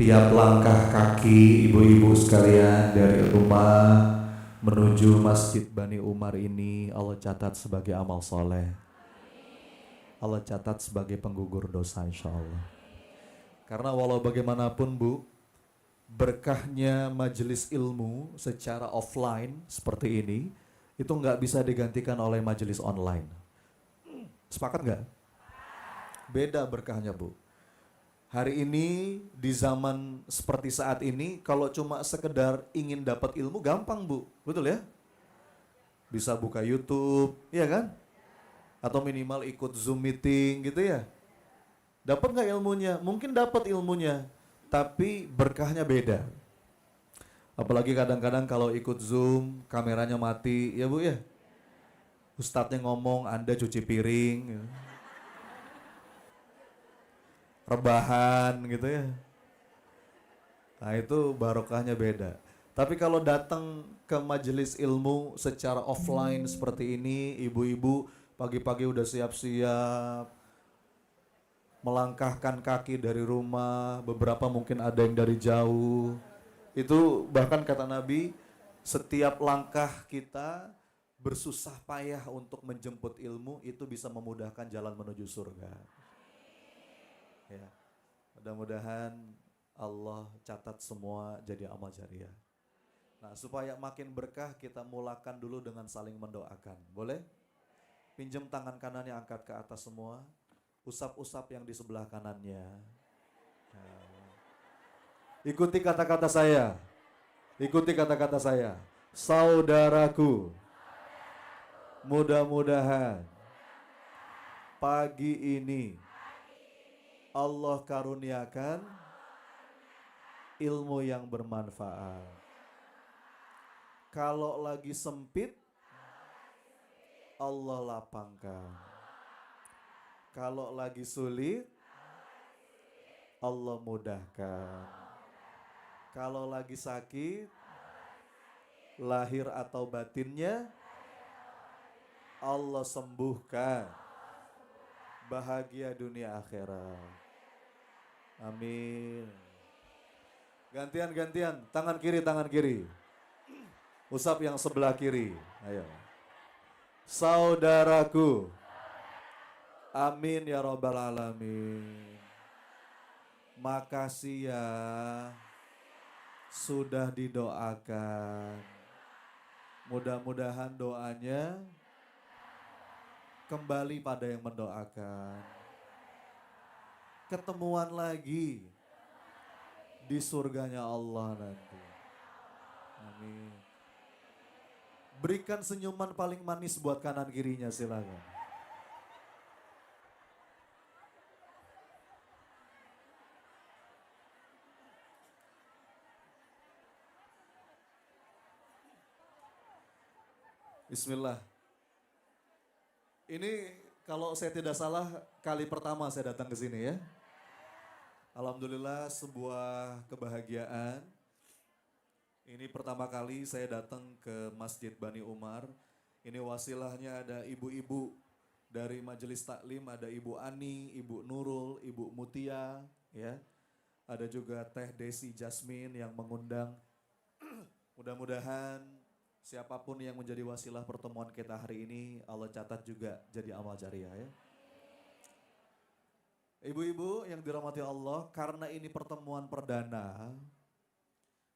Tiap langkah kaki ibu-ibu sekalian dari rumah menuju Masjid Bani Umar ini Allah catat sebagai amal soleh. Allah catat sebagai penggugur dosa insya Allah. Karena walau bagaimanapun Bu, berkahnya majelis ilmu secara offline seperti ini itu nggak bisa digantikan oleh majelis online. Sepakat nggak? Beda berkahnya Bu. Hari ini di zaman seperti saat ini kalau cuma sekedar ingin dapat ilmu gampang Bu, betul ya? Bisa buka YouTube, iya kan? Atau minimal ikut Zoom meeting gitu ya. Dapat nggak ilmunya? Mungkin dapat ilmunya, tapi berkahnya beda. Apalagi kadang-kadang kalau ikut Zoom, kameranya mati, ya Bu ya. Ustadznya ngomong, Anda cuci piring, ya. Rebahan gitu ya. Nah itu barokahnya beda. Tapi kalau datang ke majelis ilmu secara offline seperti ini, ibu-ibu pagi-pagi udah siap-siap, melangkahkan kaki dari rumah, beberapa mungkin ada yang dari jauh. Itu bahkan kata Nabi, setiap langkah kita bersusah payah untuk menjemput ilmu, itu bisa memudahkan jalan menuju surga. Ya, mudah-mudahan Allah catat semua jadi amal jariah. Nah, supaya makin berkah kita mulakan dulu dengan saling mendoakan. Boleh? Pinjam tangan kanannya, angkat ke atas semua. Usap-usap yang di sebelah kanannya. Nah, ikuti kata-kata saya. Ikuti kata-kata saya. Saudaraku, mudah-mudahan pagi ini Allah karuniakan ilmu yang bermanfaat. Kalau lagi sempit, Allah lapangkan. Kalau lagi sulit, Allah mudahkan. Kalau lagi sakit, lahir atau batinnya, Allah sembuhkan. Bahagia dunia akhirat. Amin. Gantian, tangan kiri. Usap yang sebelah kiri. Ayo. Saudaraku. Amin ya rabbal alamin. Makasih ya sudah didoakan. Mudah-mudahan doanya kembali pada yang mendoakan. Ketemuan lagi di surganya Allah nanti. Amin. Berikan senyuman paling manis buat kanan kirinya, silakan. Bismillah. Ini kalau saya tidak salah kali pertama saya datang ke sini ya. Alhamdulillah sebuah kebahagiaan. Ini pertama kali saya datang ke Masjid Bani Umar. Ini wasilahnya ada ibu-ibu dari Majelis Taklim, ada Ibu Ani, Ibu Nurul, Ibu Mutia, ya. Ada juga Teh Desi Jasmine yang mengundang. Mudah-mudahan siapapun yang menjadi wasilah pertemuan kita hari ini, Allah catat juga jadi amal jariah ya. Ibu-ibu yang dirahmati Allah, karena ini pertemuan perdana,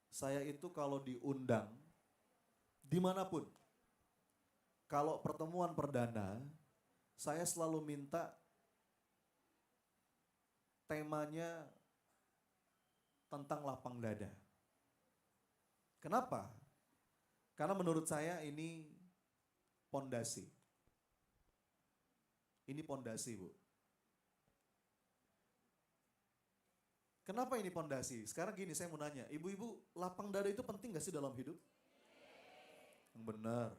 saya itu kalau diundang, dimanapun, kalau pertemuan perdana, saya selalu minta temanya tentang lapang dada. Kenapa? Karena menurut saya ini pondasi. Ini pondasi, Bu. Kenapa ini pondasi? Sekarang gini, saya mau nanya, ibu-ibu, lapang dada itu penting gak sih dalam hidup? Yang benar.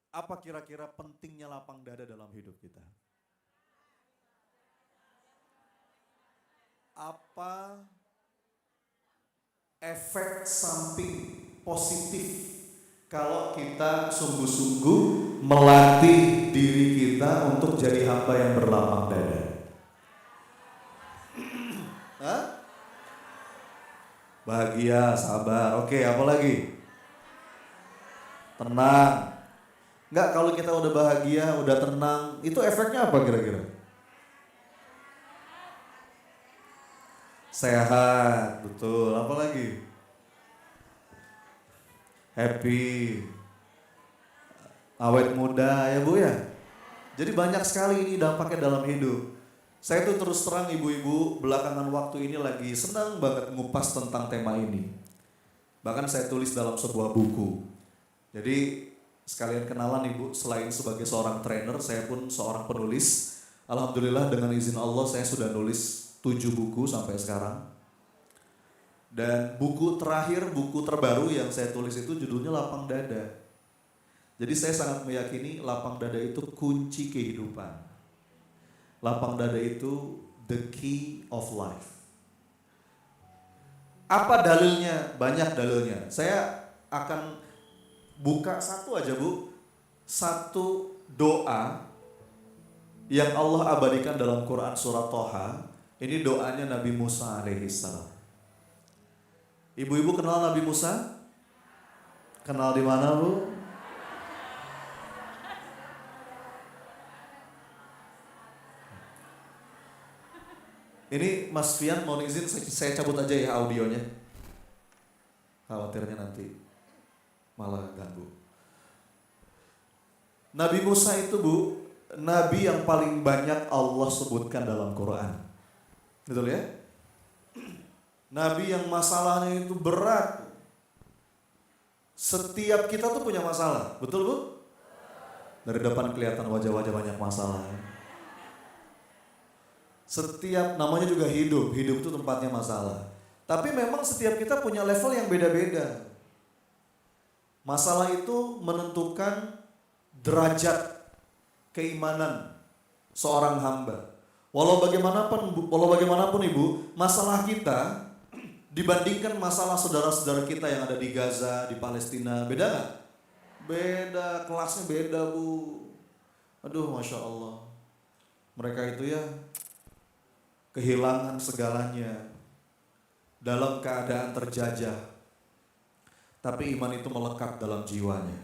Apa kira-kira pentingnya lapang dada dalam hidup kita? Apa efek samping positif kalau kita sungguh-sungguh melatih diri kita untuk jadi hamba yang berlapang dada? Hah? Bahagia, sabar. Oke, apa lagi? Tenang. Enggak, kalau kita udah bahagia, udah tenang, itu efeknya apa kira-kira? Sehat, betul. Apa lagi? Happy, awet muda ya Bu ya. Jadi banyak sekali ini dampaknya dalam hidup. Saya tuh terus terang ibu-ibu belakangan waktu ini lagi senang banget ngupas tentang tema ini. Bahkan saya tulis dalam sebuah buku. Jadi sekalian kenalan ibu, selain sebagai seorang trainer, saya pun seorang penulis. Alhamdulillah dengan izin Allah saya sudah nulis 7 buku sampai sekarang. Dan buku terakhir, buku terbaru yang saya tulis itu judulnya Lapang Dada. Jadi saya sangat meyakini lapang dada itu kunci kehidupan. Lapang dada itu the key of life. Apa dalilnya? Banyak dalilnya. Saya akan buka satu aja Bu. Satu doa yang Allah abadikan dalam Quran surat Toha. Ini doanya Nabi Musa alaihissalam. Ibu-ibu kenal Nabi Musa? Kenal di mana Bu? Ini Mas Fian mau izin saya cabut aja ya audionya. Khawatirnya nanti malah ganggu. Nabi Musa itu Bu, nabi yang paling banyak Allah sebutkan dalam Quran. Betul ya? Nabi yang masalahnya itu berat. Setiap kita tuh punya masalah, betul Bu? Dari depan kelihatan wajah-wajah banyak masalah. Setiap, namanya juga hidup itu tempatnya masalah. Tapi memang setiap kita punya level yang beda-beda. Masalah itu menentukan derajat keimanan seorang hamba. Walau bagaimanapun Ibu, masalah kita dibandingkan masalah saudara-saudara kita yang ada di Gaza, di Palestina, beda nggak? Beda, kelasnya beda Bu. Aduh, Masya Allah. Mereka itu ya kehilangan segalanya dalam keadaan terjajah, tapi iman itu melekat dalam jiwanya.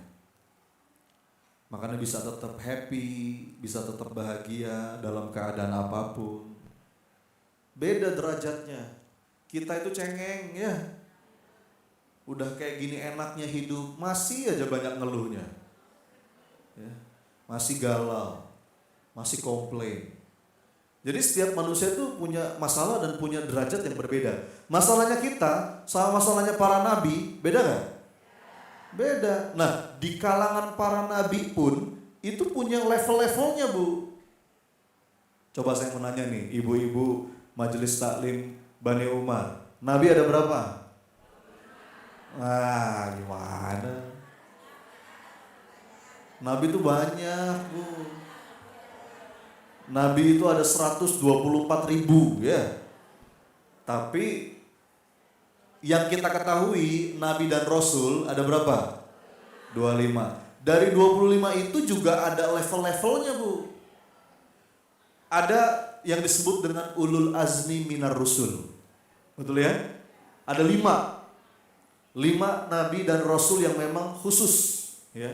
Makanya bisa tetap happy, bisa tetap bahagia dalam keadaan apapun. Beda derajatnya. Kita itu cengeng ya. Udah kayak gini enaknya hidup, masih aja banyak ngeluhnya. Ya, masih galau, masih komplain. Jadi setiap manusia itu punya masalah dan punya derajat yang berbeda. Masalahnya kita sama masalahnya para nabi, beda nggak? Beda. Nah, di kalangan para nabi pun itu punya level-levelnya Bu. Coba saya mau nanya nih, ibu-ibu Majelis Taklim Bani Umar. Nabi ada berapa? Ah, gimana? Nabi itu banyak Bu. Nabi itu ada 124.000 ya. Tapi yang kita ketahui Nabi dan Rasul ada berapa? 25. Dari 25 itu juga ada level-levelnya Bu. Ada yang disebut dengan ulul azmi minar rusul. Betul ya? Ada 5 Nabi dan Rasul yang memang khusus ya.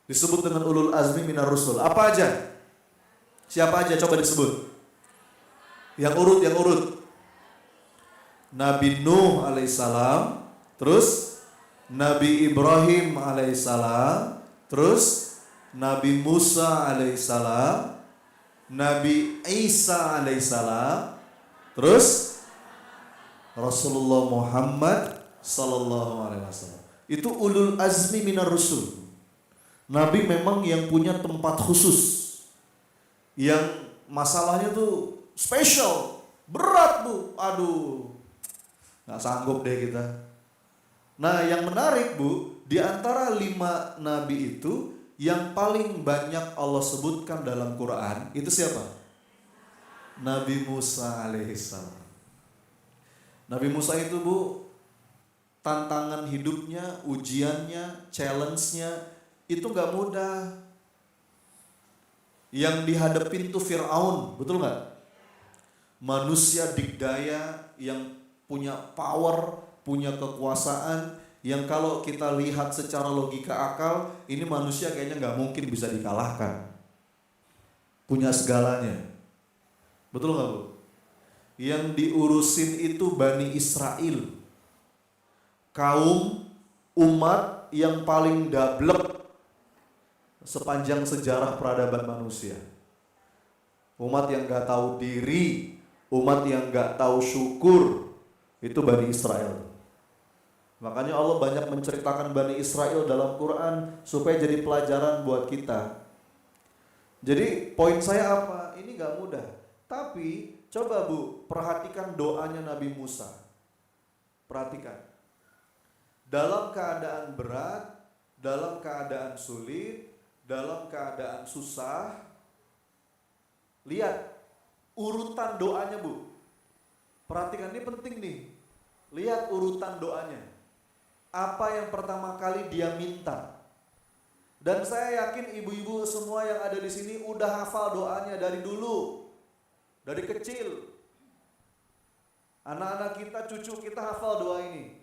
Disebut dengan ulul azmi minar rusul. Apa aja? Siapa aja coba disebut? Yang urut. Nabi Nuh alaihissalam, terus Nabi Ibrahim alaihissalam, terus Nabi Musa alaihissalam, Nabi Isa alaihissalam, terus Rasulullah Muhammad sallallahu alaihi wasallam. Itu ulul azmi minar rusul. Nabi memang yang punya tempat khusus. Yang masalahnya tuh spesial, berat Bu, aduh, nggak sanggup deh kita. Nah yang menarik Bu, di antara 5 nabi itu yang paling banyak Allah sebutkan dalam Quran itu siapa? Nabi Musa alaihissalam. Nabi Musa itu Bu, tantangan hidupnya, ujiannya, challenge-nya itu nggak mudah. Yang dihadapin tuh Fir'aun, betul nggak? manusia dikdaya yang punya power, punya kekuasaan, yang kalau kita lihat secara logika akal, ini manusia kayaknya nggak mungkin bisa dikalahkan. Punya segalanya. Betul nggak Bu? Yang diurusin itu Bani Israel. Kaum umat yang paling dablek sepanjang sejarah peradaban manusia. Umat yang gak tahu diri, umat yang gak tahu syukur, itu Bani Israel. Makanya Allah banyak menceritakan Bani Israel dalam Quran supaya jadi pelajaran buat kita. Jadi poin saya apa? Ini gak mudah. Tapi coba Bu, perhatikan doanya Nabi Musa. Perhatikan. Dalam keadaan berat, dalam keadaan sulit, dalam keadaan susah, lihat urutan doanya Bu. Perhatikan, ini penting nih. Lihat urutan doanya. Apa yang pertama kali dia minta? Dan saya yakin ibu-ibu semua yang ada di sini udah hafal doanya dari dulu. Dari kecil. Anak-anak kita, cucu kita hafal doa ini.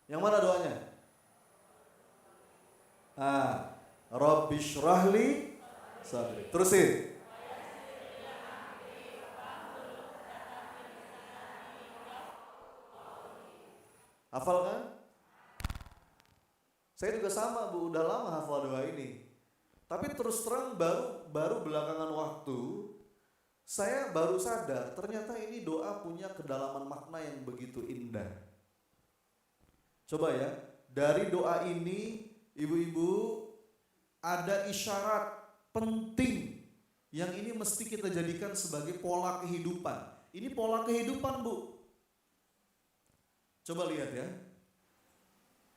Yang mana doanya? Rabbi syrahli sadri. Terusin. Hafal kan? Saya juga sama Bu, udah lama hafal doa ini. Tapi terus terang baru belakangan waktu saya baru sadar ternyata ini doa punya kedalaman makna yang begitu indah. Coba ya, dari doa ini ibu-ibu ada isyarat penting yang ini mesti kita jadikan sebagai pola kehidupan. Ini pola kehidupan Bu. Coba lihat ya.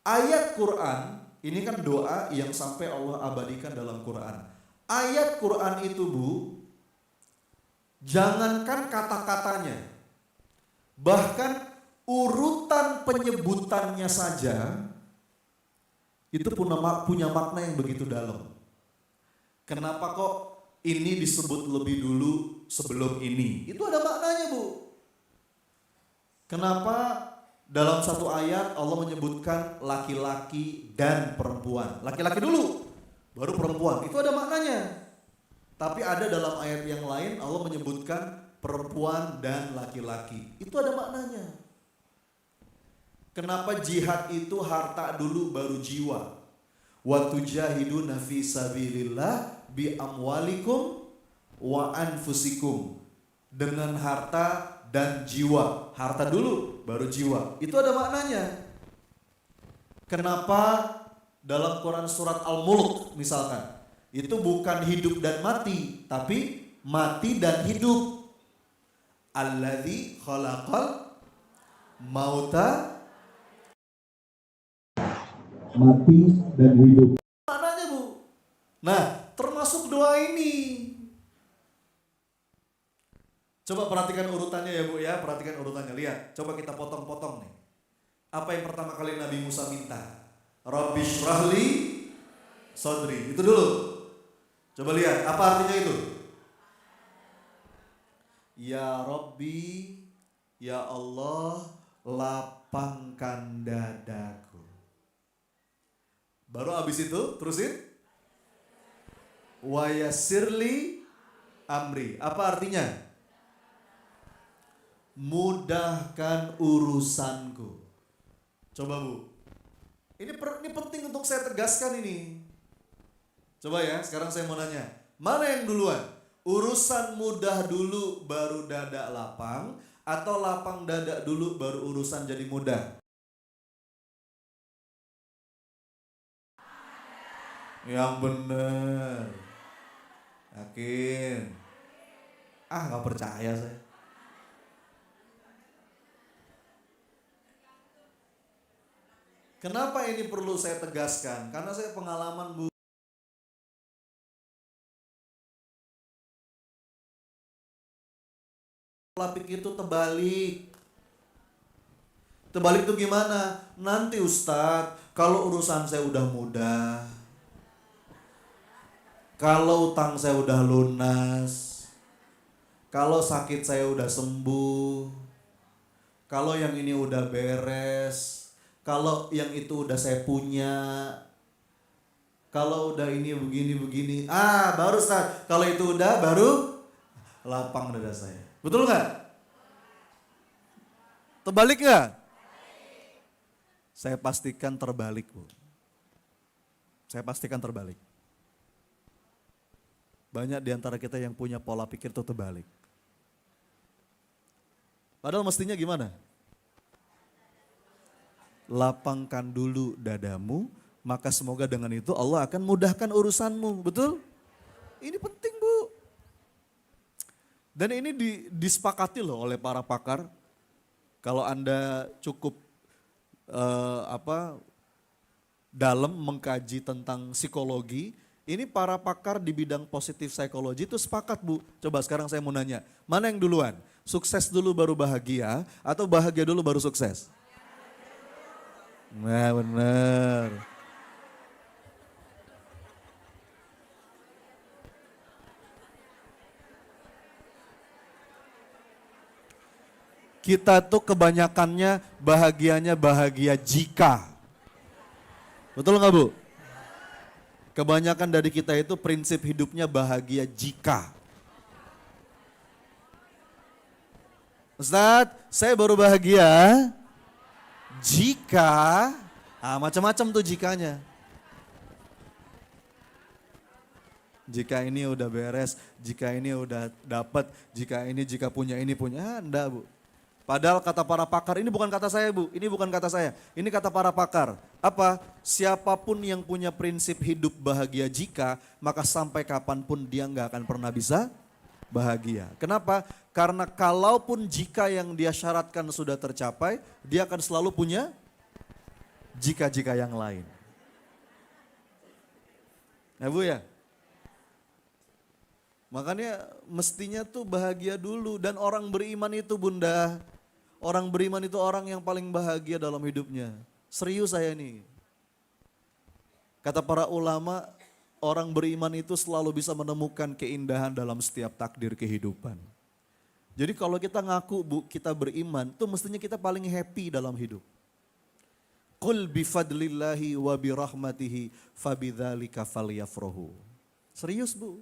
Ayat Quran, ini kan doa yang sampai Allah abadikan dalam Quran. Ayat Quran itu Bu, jangankan kata-katanya, bahkan urutan penyebutannya saja itu punya makna yang begitu dalam. Kenapa kok ini disebut lebih dulu sebelum ini? Itu ada maknanya Bu. Kenapa dalam satu ayat Allah menyebutkan laki-laki dan perempuan? Laki-laki dulu, baru perempuan. Itu ada maknanya. Tapi ada dalam ayat yang lain Allah menyebutkan perempuan dan laki-laki. Itu ada maknanya. Kenapa jihad itu harta dulu baru jiwa? Wa tujahiduna fi sabilillah bi amwalikum wa anfusikum. Dengan harta dan jiwa. Harta dulu baru jiwa. Itu ada maknanya. Kenapa dalam Quran surat Al-Mulk misalkan, itu bukan hidup dan mati, tapi mati dan hidup. Alladzi khalaqal mauta, mati dan hidup. Maknanya Bu. Nah, termasuk doa ini. Coba perhatikan urutannya ya Bu ya, perhatikan urutannya. Lihat, coba kita potong-potong nih. Apa yang pertama kali Nabi Musa minta? Rabbi syrahli sadri. Itu dulu. Coba lihat, apa artinya itu? Ya Rabbi, ya Allah, lapangkan dadaku. Baru habis itu, terusin. Wa yassirli amri. Apa artinya? Mudahkan urusanku. Coba Bu. Ini penting untuk saya tegaskan ini. Coba ya, sekarang saya mau nanya. Mana yang duluan? Urusan mudah dulu baru dada lapang, atau lapang dada dulu baru urusan jadi mudah? Yang bener. Yakin? Gak percaya saya. Kenapa ini perlu saya tegaskan? Karena saya pengalaman Bu. Pola pikir itu terbalik. Terbalik itu gimana? Nanti Ustadz, kalau urusan saya udah mudah, kalau utang saya udah lunas, Kalau sakit saya udah sembuh, kalau yang ini udah beres, kalau yang itu udah saya punya, kalau udah ini begini-begini, baru Ustaz. Kalau itu udah baru lapang dada saya. Betul nggak? Terbalik nggak? Saya pastikan terbalik, Bu. Saya pastikan terbalik. Banyak di antara kita yang punya pola pikir itu terbalik. Padahal mestinya gimana? Lapangkan dulu dadamu, maka semoga dengan itu Allah akan mudahkan urusanmu. Betul? Ini penting, Bu. Dan ini disepakati loh oleh para pakar. Kalau Anda cukup dalam mengkaji tentang psikologi, ini para pakar di bidang positif psikologi itu sepakat, Bu. Coba sekarang saya mau nanya, mana yang duluan? Sukses dulu baru bahagia atau bahagia dulu baru sukses? Nah, benar. Kita tuh kebanyakannya bahagianya bahagia jika. Betul nggak, Bu? Kebanyakan dari kita itu prinsip hidupnya bahagia jika. Ustadz, saya baru bahagia jika, macam-macam tuh jikanya. Jika ini udah beres, jika ini udah dapat, jika punya ini punya, enggak, Bu. Padahal kata para pakar, ini bukan kata saya, Bu, ini bukan kata saya, ini kata para pakar. Apa? Siapapun yang punya prinsip hidup bahagia jika, maka sampai kapanpun dia nggak akan pernah bisa bahagia. Kenapa? Karena kalaupun jika yang dia syaratkan sudah tercapai, dia akan selalu punya jika-jika yang lain. Ya, Bu ya? Makanya mestinya tuh bahagia dulu, dan orang beriman itu, Bunda, orang beriman itu orang yang paling bahagia dalam hidupnya. Serius saya nih. Kata para ulama, orang beriman itu selalu bisa menemukan keindahan dalam setiap takdir kehidupan. Jadi kalau kita ngaku, Bu, kita beriman, itu mestinya kita paling happy dalam hidup. Qul bifadlillahi wa birahmatihi fabidzalika falyafrahu. Serius, Bu.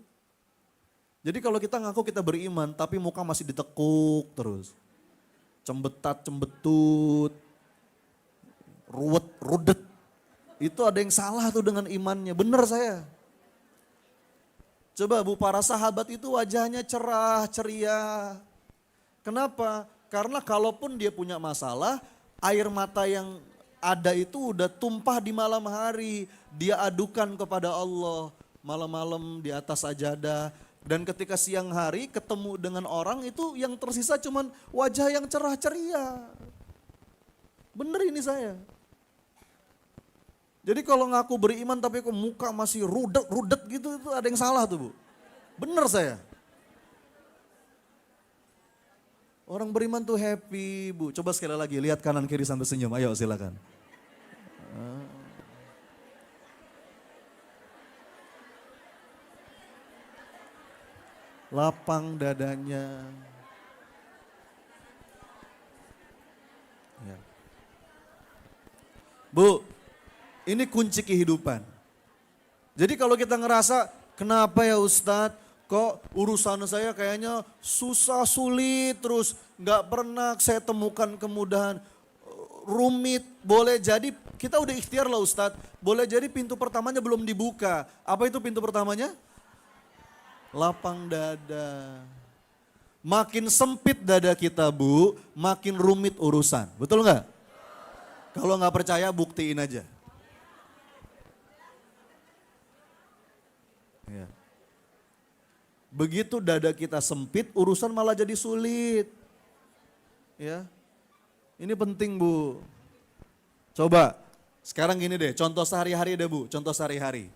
Jadi kalau kita ngaku kita beriman tapi muka masih ditekuk terus. Cembetat-cembetut, ruwet-rudet. Itu ada yang salah tuh dengan imannya, benar saya. Coba, Bu, para sahabat itu wajahnya cerah, ceria. Kenapa? Karena kalaupun dia punya masalah, air mata yang ada itu udah tumpah di malam hari. Dia adukan kepada Allah malam-malam di atas sajadah. Dan ketika siang hari ketemu dengan orang itu yang tersisa cuman wajah yang cerah ceria. Bener ini saya. Jadi kalau ngaku beriman tapi kok muka masih rudet gitu, itu ada yang salah tuh, Bu. Bener saya. Orang beriman tuh happy, Bu. Coba sekali lagi lihat kanan kiri sambil senyum. Ayo silakan. Lapang dadanya. Ya. Bu, ini kunci kehidupan. Jadi kalau kita ngerasa, kenapa ya Ustadz, kok urusan saya kayaknya susah, sulit, terus gak pernah saya temukan kemudahan, rumit, boleh jadi kita udah ikhtiar lah Ustadz, boleh jadi pintu pertamanya belum dibuka. Apa itu pintu pertamanya? Lapang dada. Makin sempit dada kita, Bu, makin rumit urusan. Betul nggak? Kalau nggak percaya buktiin aja. Ya. Begitu dada kita sempit, urusan malah jadi sulit. Ya. Ini penting, Bu. Coba sekarang gini deh, contoh sehari-hari deh, Bu, contoh sehari-hari.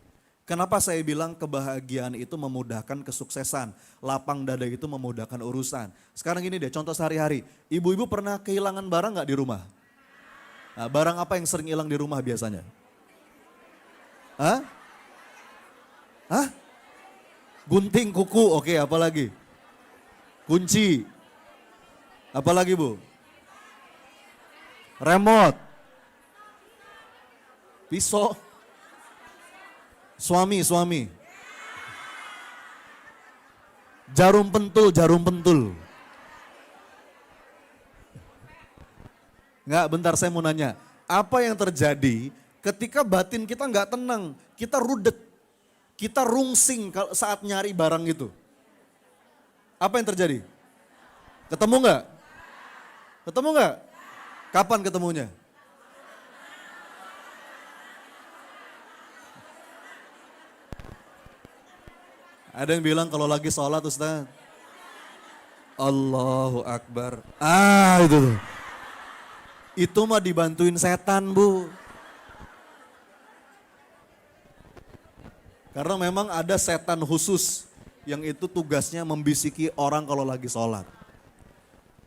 Kenapa saya bilang kebahagiaan itu memudahkan kesuksesan, lapang dada itu memudahkan urusan. Sekarang gini deh, contoh sehari-hari. Ibu-ibu pernah kehilangan barang gak di rumah? Nah, barang apa yang sering hilang di rumah biasanya? Hah? Gunting kuku, oke, apa lagi? Kunci. Apalagi Bu? Remote. Pisau. Suami. Jarum pentul. Enggak, bentar saya mau nanya. Apa yang terjadi ketika batin kita nggak tenang, kita rudet, kita rungsing saat nyari barang itu? Apa yang terjadi? Ketemu nggak? Kapan ketemunya? Ada yang bilang kalau lagi sholat Ustaz, Allahu Akbar. Itu tuh. Itu mah dibantuin setan Bu. Karena memang ada setan khusus yang itu tugasnya membisiki orang kalau lagi sholat.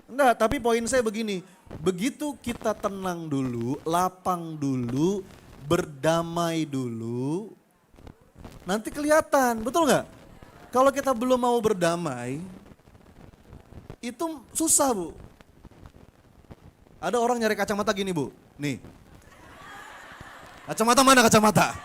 Enggak, tapi poin saya begini, begitu kita tenang dulu, lapang dulu, berdamai dulu, nanti kelihatan, betul nggak? Kalau kita belum mau berdamai, itu susah Bu. Ada orang nyari kacamata gini Bu, nih. Kacamata mana kacamata?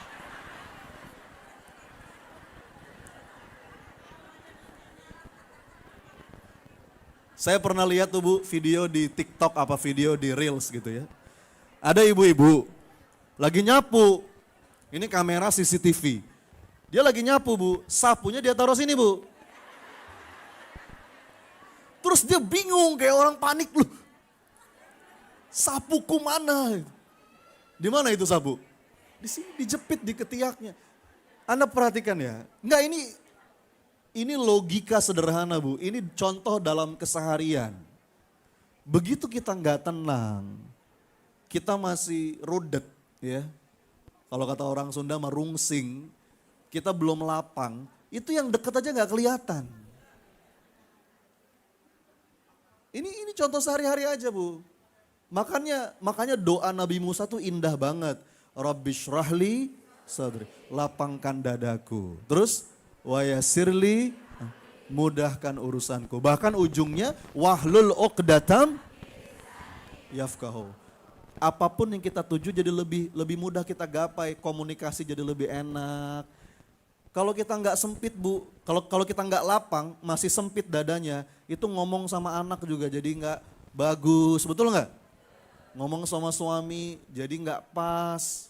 Saya pernah lihat tuh Bu, video di TikTok apa video di Reels gitu ya. Ada ibu-ibu lagi nyapu, ini kamera CCTV. Dia lagi nyapu Bu, sapunya dia taruh sini Bu. Terus dia bingung kayak orang panik loh. Sapuku mana? Di mana itu sapu? Di sini dijepit di ketiaknya. Anda perhatikan ya, enggak ini logika sederhana Bu, ini contoh dalam keseharian. Begitu kita nggak tenang, kita masih rudet ya. Kalau kata orang Sunda merungsing, kita belum lapang, itu yang deket aja nggak kelihatan. Ini contoh sehari-hari aja Bu. Makanya doa Nabi Musa tuh indah banget. Rabbishrahli sadri, lapangkan dadaku. Terus wa yassirli, mudahkan urusanku. Bahkan ujungnya wahlul uqdatam yafqahu. Apapun yang kita tuju jadi lebih mudah kita gapai, komunikasi jadi lebih enak. Kalau kita nggak sempit Bu, kalau kita nggak lapang, masih sempit dadanya, itu ngomong sama anak juga jadi nggak bagus, betul nggak? Ngomong sama suami jadi nggak pas.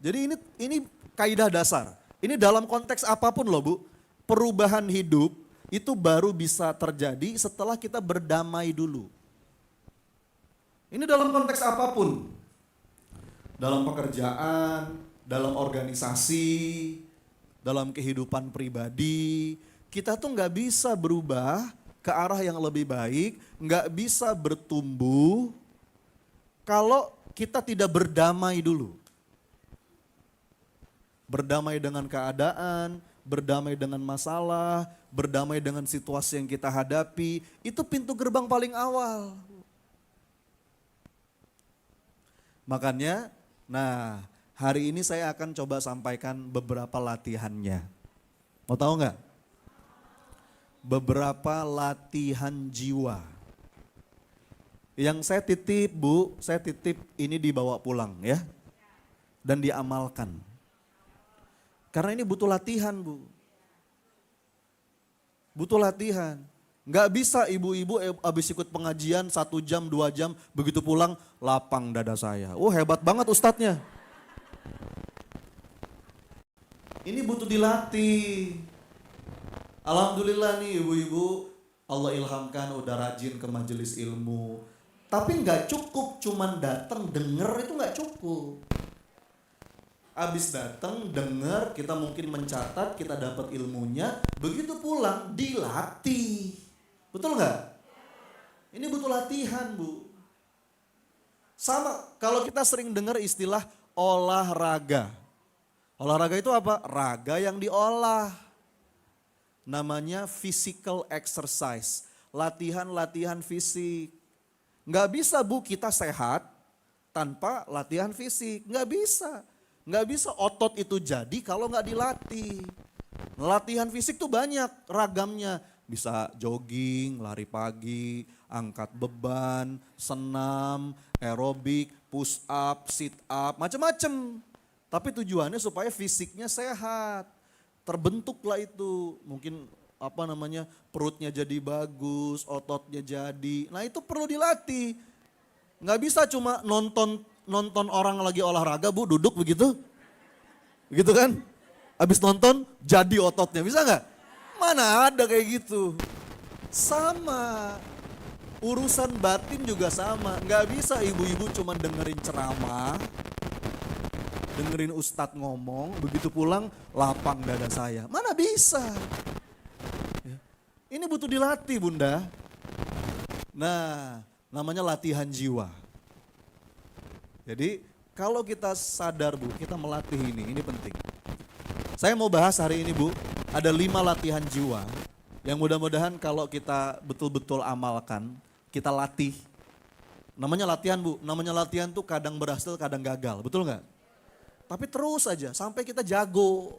Jadi ini kaidah dasar. Ini dalam konteks apapun loh Bu, perubahan hidup itu baru bisa terjadi setelah kita berdamai dulu. Ini dalam konteks apapun. Dalam pekerjaan, dalam organisasi, dalam kehidupan pribadi. Kita tuh nggak bisa berubah ke arah yang lebih baik, nggak bisa bertumbuh kalau kita tidak berdamai dulu. Berdamai dengan keadaan, berdamai dengan masalah, berdamai dengan situasi yang kita hadapi, itu pintu gerbang paling awal. Makanya, hari ini saya akan coba sampaikan beberapa latihannya. Mau tahu nggak? Beberapa latihan jiwa. Yang saya titip Bu, saya titip ini dibawa pulang ya. Dan diamalkan. Karena ini butuh latihan Bu. Butuh latihan. Nggak bisa ibu-ibu habis ikut pengajian 1 jam, 2 jam, begitu pulang lapang dada saya. Oh hebat banget ustadznya. Ini butuh dilatih. Alhamdulillah nih ibu-ibu, Allah ilhamkan udah rajin ke majelis ilmu. Tapi nggak cukup cuman datang denger, itu nggak cukup. Abis datang denger, kita mungkin mencatat, kita dapat ilmunya, begitu pulang dilatih. Betul nggak? Ini butuh latihan Bu. Sama kalau kita sering dengar istilah olahraga. Olahraga itu apa? Raga yang diolah. Namanya physical exercise. Latihan-latihan fisik. Nggak bisa Bu kita sehat tanpa latihan fisik. Nggak bisa. Nggak bisa otot itu jadi kalau nggak dilatih. Latihan fisik tuh banyak ragamnya. Bisa jogging, lari pagi, angkat beban, senam, aerobik, push up, sit up, macam-macam. Tapi tujuannya supaya fisiknya sehat. Terbentuklah itu, mungkin perutnya jadi bagus, ototnya jadi. Nah itu perlu dilatih. Nggak bisa cuma nonton orang lagi olahraga bu, duduk begitu. Begitu kan? Habis nonton jadi ototnya, bisa nggak? Mana ada kayak gitu. Sama, urusan batin juga sama. Nggak bisa ibu-ibu cuma dengerin ceramah, dengerin ustadz ngomong, begitu pulang lapang dada saya. Mana bisa. Ya. Ini butuh dilatih bunda. Nah, namanya latihan jiwa. Jadi kalau kita sadar bu, kita melatih ini penting. Saya mau bahas hari ini bu, ada 5 latihan jiwa yang mudah-mudahan kalau kita betul-betul amalkan, kita latih. Namanya latihan bu, namanya latihan tuh kadang berhasil, kadang gagal, betul nggak? Tapi terus aja sampai kita jago.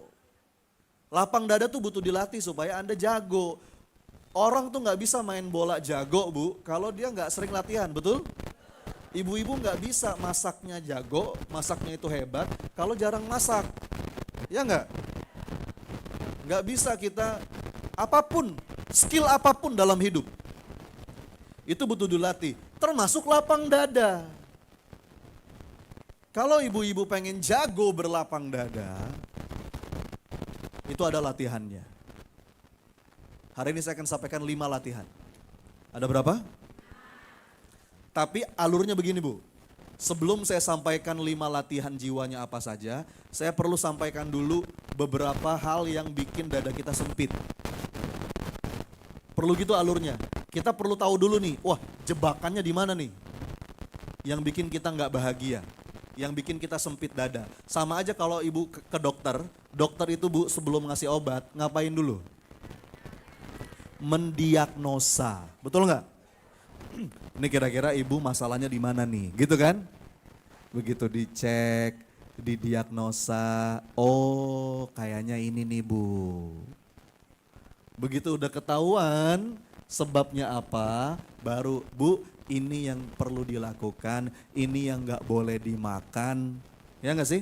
Lapang dada tuh butuh dilatih supaya Anda jago. Orang tuh nggak bisa main bola jago bu, kalau dia nggak sering latihan, betul? Ibu-ibu nggak bisa masaknya jago, masaknya itu hebat, kalau jarang masak, ya nggak? Nggak bisa kita apapun, skill apapun dalam hidup, itu butuh dilatih, termasuk lapang dada. Kalau ibu-ibu pengen jago berlapang dada, itu ada latihannya. Hari ini saya akan sampaikan 5 latihan. Ada berapa? Tapi alurnya begini bu. Sebelum saya sampaikan 5 latihan jiwanya apa saja, saya perlu sampaikan dulu beberapa hal yang bikin dada kita sempit. Perlu gitu alurnya. Kita perlu tahu dulu nih, wah jebakannya di mana nih? Yang bikin kita nggak bahagia, yang bikin kita sempit dada. Sama aja kalau ibu ke dokter, dokter itu bu sebelum ngasih obat, ngapain dulu? Mendiagnosa, betul nggak? Ini kira-kira ibu masalahnya di mana nih, gitu kan? Begitu dicek, didiagnosa, oh kayaknya ini nih bu. Begitu udah ketahuan sebabnya apa, baru bu ini yang perlu dilakukan, ini yang nggak boleh dimakan, ya nggak sih?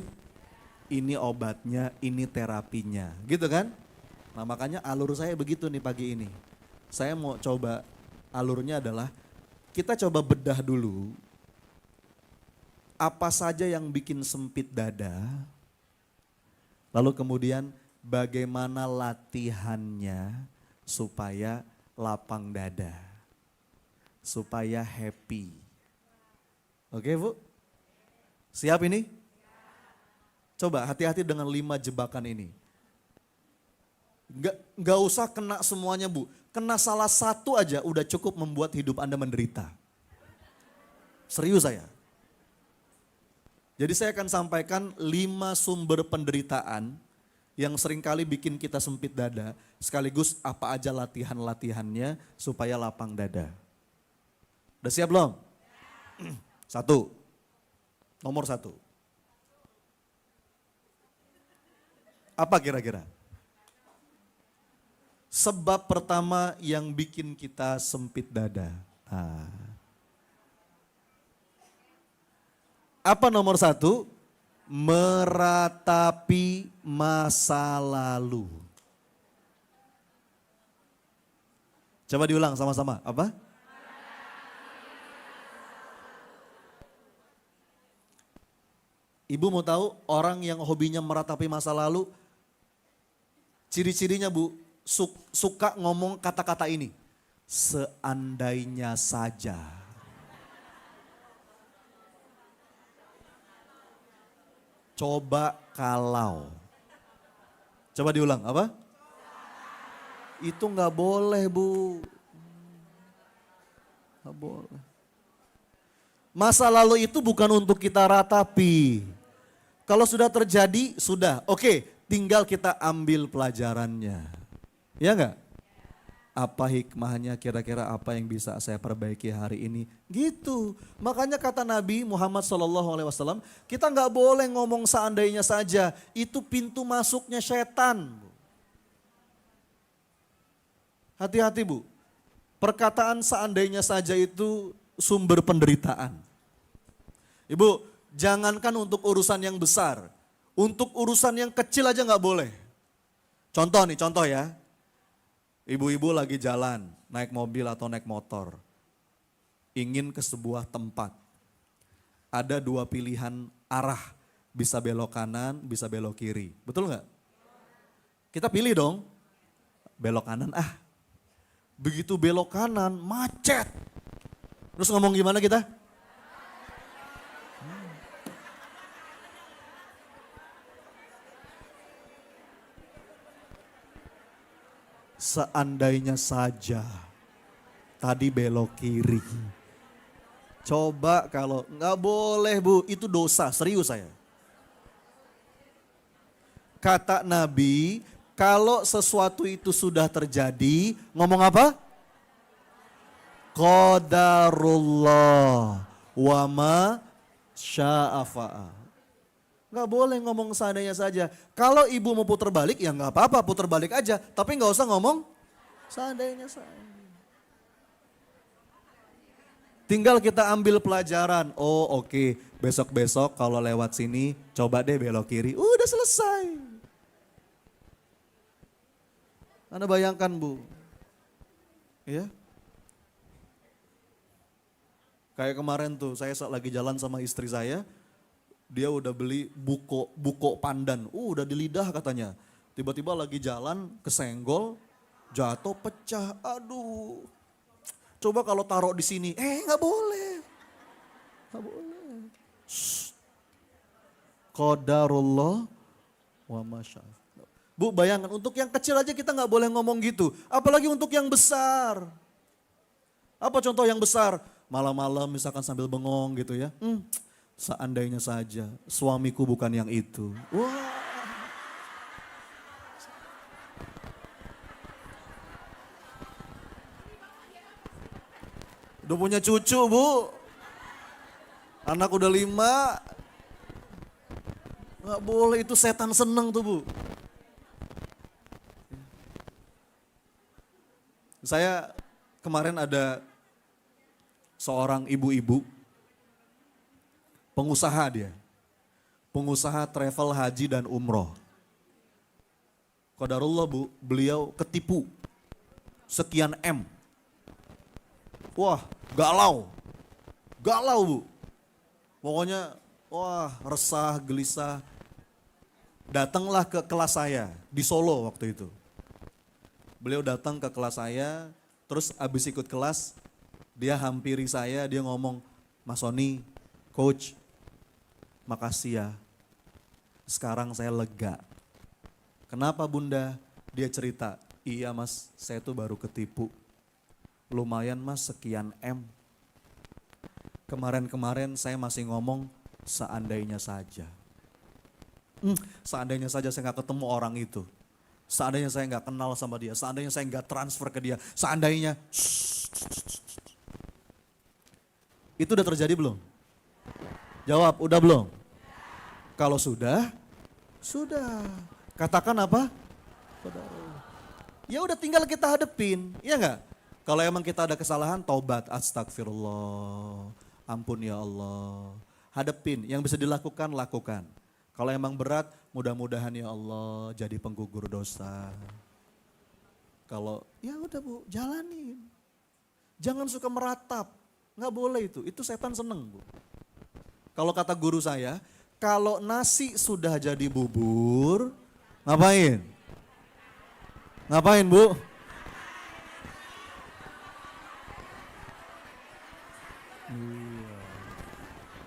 Ini obatnya, ini terapinya, gitu kan? Nah makanya alur saya begitu nih pagi ini. Saya mau coba alurnya adalah kita coba bedah dulu apa saja yang bikin sempit dada, lalu kemudian bagaimana latihannya supaya lapang dada, supaya happy. Oke bu? Siap ini? Coba hati-hati dengan 5 jebakan ini. Nggak usah kena semuanya bu. Kena salah satu aja udah cukup membuat hidup Anda menderita. Serius saya. Jadi saya akan sampaikan 5 sumber penderitaan yang seringkali bikin kita sempit dada. Sekaligus apa aja latihan-latihannya supaya lapang dada. Udah siap belum? 1. Nomor 1. Apa kira-kira? Sebab pertama yang bikin kita sempit dada. Nah. Apa nomor 1? Meratapi masa lalu. Coba diulang sama-sama. Apa? Ibu mau tahu orang yang hobinya meratapi masa lalu, ciri-cirinya bu, suka ngomong kata-kata ini. Seandainya saja. Coba kalau. Coba diulang, apa? Itu nggak boleh bu. Nggak boleh. Masa lalu itu bukan untuk kita ratapi. Kalau sudah terjadi, sudah. Oke, tinggal kita ambil pelajarannya. Ya enggak? Apa hikmahnya, kira-kira apa yang bisa saya perbaiki hari ini? Gitu. Makanya kata Nabi Muhammad SAW, kita nggak boleh ngomong seandainya saja. Itu pintu masuknya setan. Hati-hati Bu. Perkataan seandainya saja itu sumber penderitaan. Ibu, jangankan untuk urusan yang besar. Untuk urusan yang kecil aja nggak boleh. Contoh nih, contoh ya. Ibu-ibu lagi jalan, naik mobil atau naik motor. Ingin ke sebuah tempat. Ada dua pilihan arah. Bisa belok kanan, bisa belok kiri. Betul nggak? Kita pilih dong. Belok kanan Begitu belok kanan, macet. Terus ngomong gimana kita? Seandainya saja tadi belok kiri. Coba kalau nggak boleh Bu, itu dosa, serius saya. Kata Nabi, kalau sesuatu itu sudah terjadi, ngomong apa? Qadarullah wa ma sya'afa'a. Nggak boleh ngomong seandainya saja. Kalau ibu mau putar balik, ya nggak apa-apa, putar balik aja. Tapi nggak usah ngomong seandainya saja. Tinggal kita ambil pelajaran. Oh oke, besok-besok kalau lewat sini, coba deh belok kiri. Udah selesai. Anda bayangkan Bu, ya? Kayak kemarin tuh saya lagi jalan sama istri saya, dia udah beli buko pandan, udah di lidah katanya. Tiba-tiba lagi jalan kesenggol, jatuh pecah, aduh. Coba kalau taruh di sini, nggak boleh, nggak boleh. Qadarullah wa masya'. Bu bayangkan untuk yang kecil aja kita nggak boleh ngomong gitu. Apalagi untuk yang besar. Apa contoh yang besar? Malam-malam misalkan sambil bengong gitu ya. Seandainya saja suamiku bukan yang itu. Wah. Udah punya cucu Bu. Anak udah 5. Nggak boleh, itu setan seneng tuh Bu. Saya kemarin ada seorang ibu-ibu, pengusaha dia. Pengusaha travel haji dan umroh. Qadarullah Bu, beliau ketipu sekian M. Wah galau Bu. Pokoknya wah resah, gelisah. Datanglah ke kelas saya di Solo waktu itu. Beliau datang ke kelas saya, terus abis ikut kelas, dia hampiri saya, dia ngomong, Mas Sony, coach, makasih ya, sekarang saya lega. Kenapa Bunda? Dia cerita, iya Mas, saya tuh baru ketipu. Lumayan Mas, sekian M. Kemarin-kemarin saya masih ngomong, seandainya saja. Seandainya saja saya gak ketemu orang itu. Seandainya saya nggak kenal sama dia, seandainya saya nggak transfer ke dia, seandainya. Itu udah terjadi belum? Jawab, udah belum? Kalau sudah. Katakan apa? Ya udah tinggal kita hadepin, iya nggak? Kalau emang kita ada kesalahan, taubat, astagfirullah, ampun ya Allah. Hadepin, yang bisa dilakukan, lakukan. Kalau emang berat, mudah-mudahan ya Allah jadi penggugur dosa. Kalau ya udah Bu, jalanin. Jangan suka meratap, nggak boleh itu setan seneng Bu. Kalau kata guru saya, kalau nasi sudah jadi bubur, ngapain? Ngapain Bu?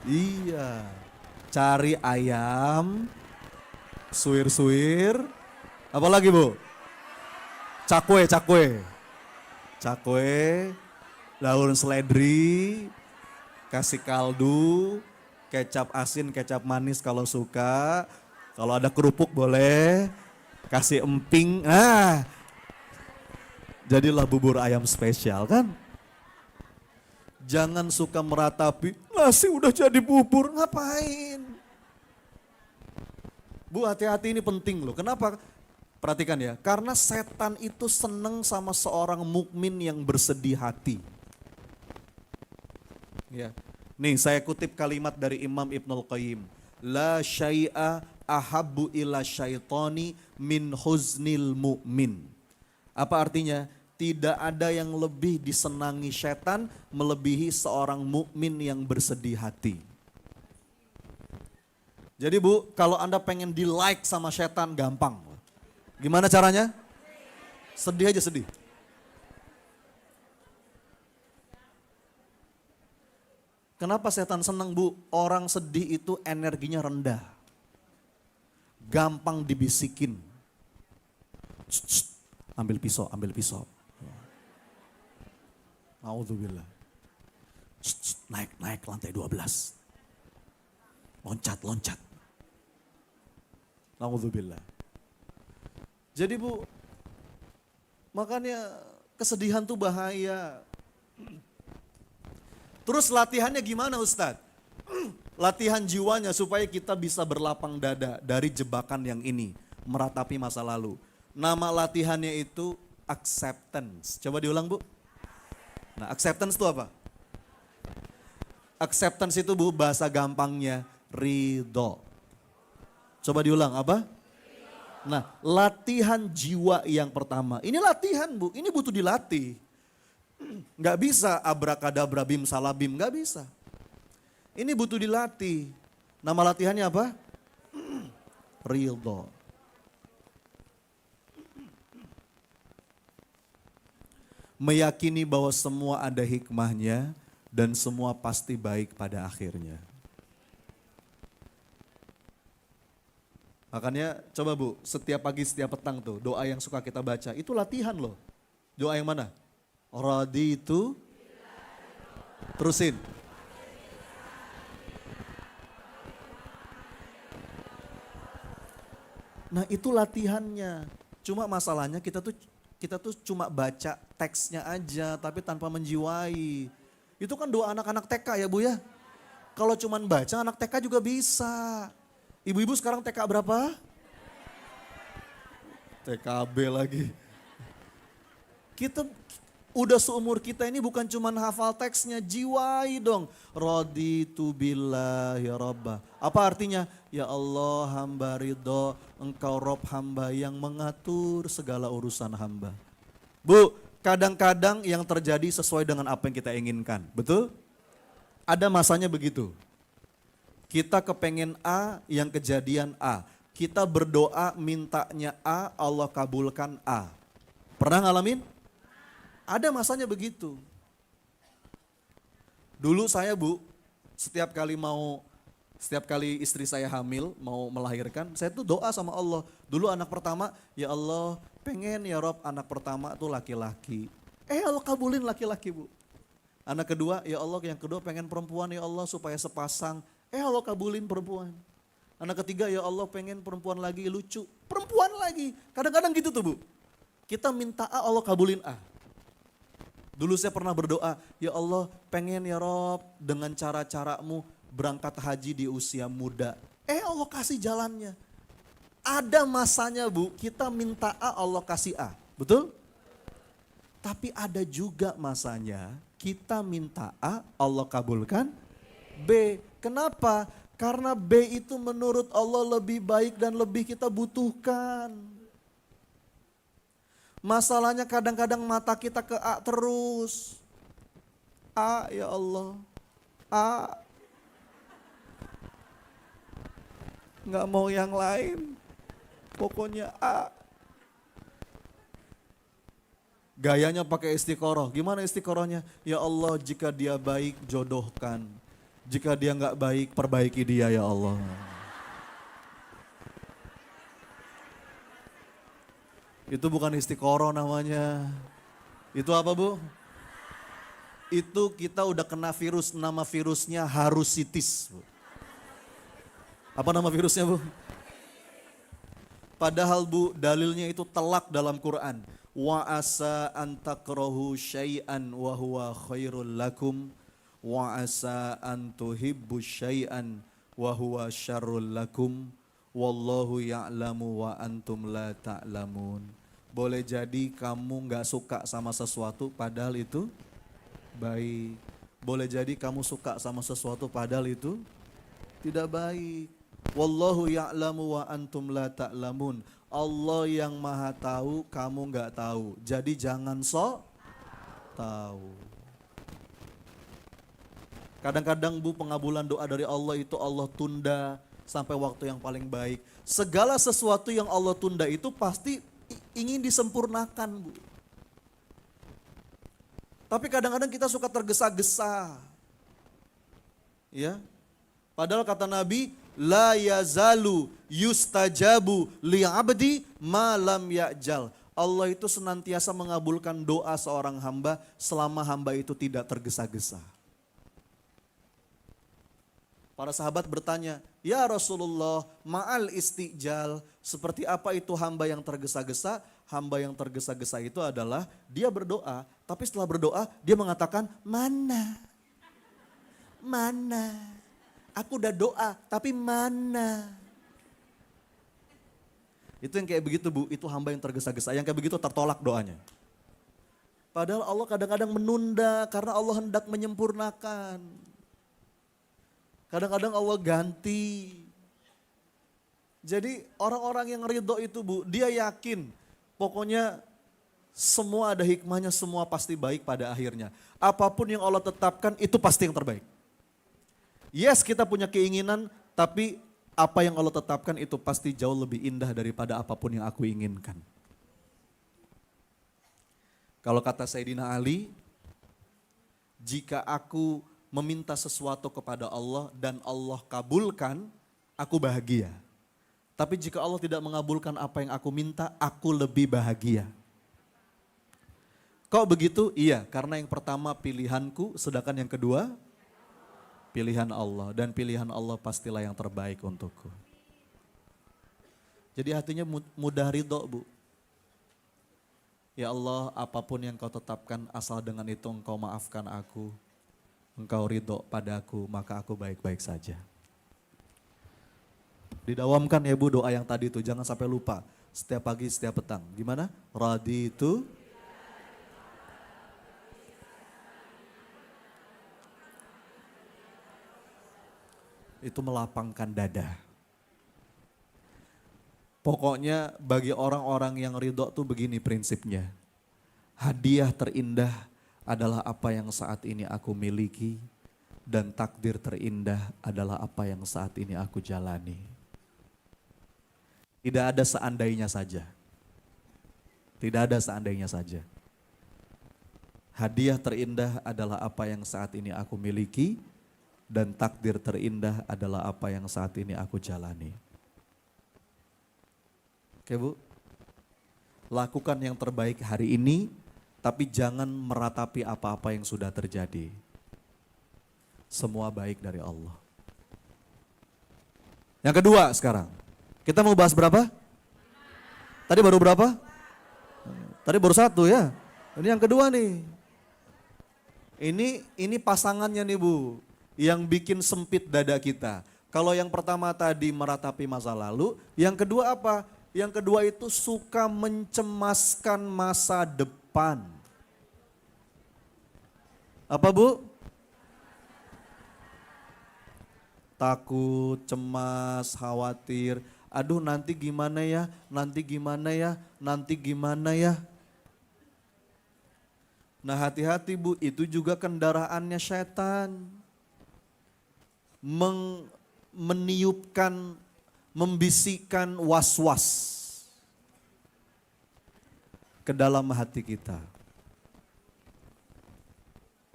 Iya. Cari ayam, suwir-suwir, apa lagi Bu? Cakwe, daun seledri, kasih kaldu, kecap asin, kecap manis kalau suka, kalau ada kerupuk boleh, kasih emping, jadilah bubur ayam spesial kan? Jangan suka meratapi, nasi udah jadi bubur, ngapain? Bu hati-hati ini penting loh, kenapa? Perhatikan ya, karena setan itu seneng sama seorang mukmin yang bersedih hati. Ya. Nih saya kutip kalimat dari Imam Ibnul Qayyim. La syai'a ahabbu ila syaitani min huznil mu'min. Apa artinya? Tidak ada yang lebih disenangi setan melebihi seorang mukmin yang bersedih hati. Jadi Bu, kalau Anda pengen di like sama setan gampang. Gimana caranya? Sedih aja sedih. Kenapa setan senang Bu? Orang sedih itu energinya rendah. Gampang dibisikin. Ambil pisau, ambil pisau. Naudzubillah. Naik, naik lantai 12. Loncat, loncat. Naudzubillah. Jadi Bu, makanya kesedihan tuh bahaya. Terus latihannya gimana Ustadz? Latihan jiwanya supaya kita bisa berlapang dada dari jebakan yang ini. Meratapi masa lalu. Nama latihannya itu acceptance. Coba diulang Bu. Nah acceptance itu apa? Acceptance itu Bu bahasa gampangnya ridho. Coba diulang apa? Nah latihan jiwa yang pertama. Ini latihan Bu, ini butuh dilatih. Gak bisa abrakadabra bim salabim, gak bisa. Ini butuh dilatih. Nama latihannya apa? Ridho. Meyakini bahwa semua ada hikmahnya dan semua pasti baik pada akhirnya. Makanya coba Bu, setiap pagi setiap petang tuh doa yang suka kita baca, itu latihan loh. Doa yang mana? Raditu, terusin. Nah itu latihannya. Cuma masalahnya kita tuh cuma baca teksnya aja tapi tanpa menjiwai. Itu kan doa anak-anak TK ya Bu ya. Kalau cuma baca anak TK juga bisa. Ibu-ibu sekarang TK berapa? TKB lagi. Kita udah seumur kita ini bukan cuma hafal teksnya, jiwai dong. Raditu billahi rabba. Apa artinya? Ya Allah hamba ridho, engkau Rob hamba yang mengatur segala urusan hamba. Bu, kadang-kadang yang terjadi sesuai dengan apa yang kita inginkan, betul? Ada masanya begitu. Kita kepengen A, yang kejadian A. Kita berdoa mintanya A, Allah kabulkan A. Pernah ngalamin? Ada masanya begitu. Dulu saya Bu, setiap kali istri saya hamil, mau melahirkan, saya tuh doa sama Allah. Dulu anak pertama, ya Allah pengen ya Rob anak pertama tuh laki-laki. Allah kabulin laki-laki Bu. Anak kedua, ya Allah yang kedua pengen perempuan ya Allah supaya sepasang. Allah kabulin perempuan. Anak ketiga, ya Allah pengen perempuan lagi lucu. Perempuan lagi. Kadang-kadang gitu tuh Bu. Kita minta A, Allah kabulin A. Dulu saya pernah berdoa, ya Allah pengen ya Rob dengan cara-caramu berangkat haji di usia muda. Allah kasih jalannya. Ada masanya Bu, kita minta A, Allah kasih A. Betul? Tapi ada juga masanya kita minta A, Allah kabulkan B. Kenapa? Karena B itu menurut Allah lebih baik dan lebih kita butuhkan. Masalahnya kadang-kadang mata kita ke A terus. A ya Allah. A. Nggak mau yang lain. Pokoknya A. Gayanya pakai istiqoroh. Gimana istiqorohnya? Ya Allah jika dia baik jodohkan. Jika dia nggak baik perbaiki dia ya Allah. Itu bukan istiqoroh namanya. Itu apa Bu? Itu kita udah kena virus, nama virusnya harusitis. Bu. Apa nama virusnya Bu? Padahal Bu dalilnya itu telak dalam Quran. Wa asa an takrahu syai'an wa huwa khairul lakum wa asa an tuhibbu syai'an wa huwa syarrul lakum Wallahu ya'lamu wa antum la ta'lamun. Boleh jadi kamu gak suka sama sesuatu padahal itu baik. Boleh jadi kamu suka sama sesuatu padahal itu tidak baik. Wallahu ya'lamu wa antum la ta'lamun. Allah yang maha tahu, kamu gak tahu. Jadi jangan sok tahu. Kadang-kadang Bu, pengabulan doa dari Allah itu Allah tunda sampai waktu yang paling baik. Segala sesuatu yang Allah tunda itu pasti ingin disempurnakan, Bu. Tapi kadang-kadang kita suka tergesa-gesa. Ya. Padahal kata Nabi, la yazalu yustajabu li'abdi ma lam ya'jal. Allah itu senantiasa mengabulkan doa seorang hamba selama hamba itu tidak tergesa-gesa. Para sahabat bertanya, ya Rasulullah, ma'al istijal, seperti apa itu hamba yang tergesa-gesa? Hamba yang tergesa-gesa itu adalah dia berdoa, tapi setelah berdoa dia mengatakan, mana? Aku udah doa, tapi mana? Itu yang kayak begitu Bu, itu hamba yang tergesa-gesa, yang kayak begitu tertolak doanya. Padahal Allah kadang-kadang menunda karena Allah hendak menyempurnakan. Kadang-kadang Allah ganti. Jadi orang-orang yang ridho itu Bu, dia yakin pokoknya semua ada hikmahnya, semua pasti baik pada akhirnya. Apapun yang Allah tetapkan itu pasti yang terbaik. Yes, kita punya keinginan, tapi apa yang Allah tetapkan itu pasti jauh lebih indah daripada apapun yang aku inginkan. Kalau kata Sayyidina Ali, jika aku meminta sesuatu kepada Allah dan Allah kabulkan, aku bahagia. Tapi jika Allah tidak mengabulkan apa yang aku minta, aku lebih bahagia. Kok begitu? Iya, karena yang pertama pilihanku, sedangkan yang kedua pilihan Allah. Dan pilihan Allah pastilah yang terbaik untukku. Jadi hatinya mudah ridho, Bu. Ya Allah, apapun yang kau tetapkan asal dengan itu engkau maafkan aku. Engkau ridho padaku, maka aku baik-baik saja. Didawamkan ya Bu doa yang tadi itu, jangan sampai lupa. Setiap pagi, setiap petang. Gimana? Raditu. Itu melapangkan dada. Pokoknya bagi orang-orang yang ridho tuh begini prinsipnya. Hadiah terindah adalah apa yang saat ini aku miliki, dan takdir terindah adalah apa yang saat ini aku jalani. Tidak ada seandainya saja. Tidak ada seandainya saja. Hadiah terindah adalah apa yang saat ini aku miliki, dan takdir terindah adalah apa yang saat ini aku jalani. Oke Bu, lakukan yang terbaik hari ini, tapi jangan meratapi apa-apa yang sudah terjadi. Semua baik dari Allah. Yang kedua sekarang, kita mau bahas berapa? Tadi baru berapa? Tadi baru satu ya. Ini yang kedua nih. Ini pasangannya nih Bu, yang bikin sempit dada kita. Kalau yang pertama tadi meratapi masa lalu, yang kedua apa? Yang kedua itu suka mencemaskan masa depan. Apa Bu? Takut, cemas, khawatir. Aduh nanti gimana ya, nanti gimana ya, nanti gimana ya. Nah hati-hati Bu, itu juga kendaraannya setan. Meniupkan, membisikkan was-was ke dalam hati kita.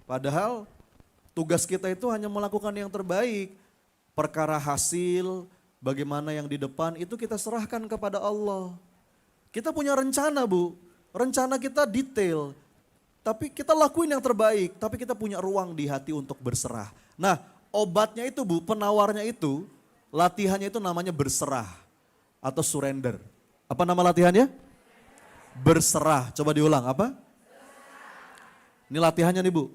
Padahal tugas kita itu hanya melakukan yang terbaik. Perkara hasil, bagaimana yang di depan itu kita serahkan kepada Allah. Kita punya rencana Bu, rencana kita detail. Tapi kita lakuin yang terbaik, tapi kita punya ruang di hati untuk berserah. Nah obatnya itu Bu, penawarnya itu, latihannya itu namanya berserah atau surrender. Apa nama latihannya? Berserah. Coba diulang apa? Ini latihannya nih Bu.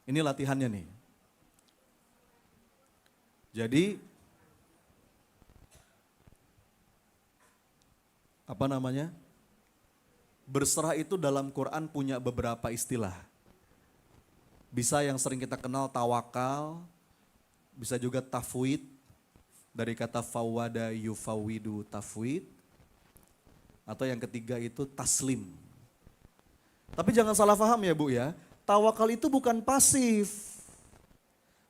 Ini latihannya nih. Jadi apa namanya? Berserah itu dalam Quran punya beberapa istilah. Bisa yang sering kita kenal tawakal, bisa juga tafwid, dari kata fawwada yufawidu tafwid. Atau yang ketiga itu taslim. Tapi jangan salah paham ya Bu ya, tawakal itu bukan pasif.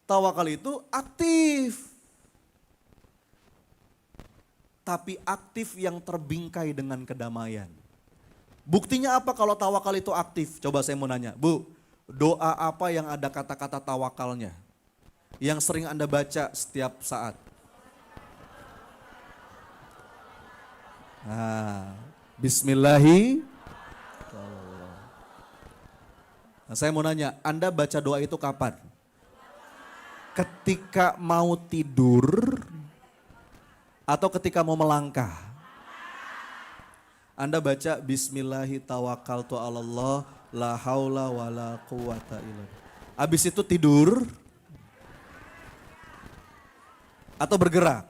Tawakal itu aktif. Tapi aktif yang terbingkai dengan kedamaian. Buktinya apa kalau tawakal itu aktif? Coba saya mau nanya, Bu, doa apa yang ada kata-kata tawakalnya? Yang sering Anda baca setiap saat? Nah, Bismillahi. Nah, saya mau nanya, Anda baca doa itu kapan? Ketika mau tidur atau ketika mau melangkah? Anda baca Bismillahi tawakkaltu 'alallah la haula wala quwata illa billah. Habis itu tidur atau bergerak?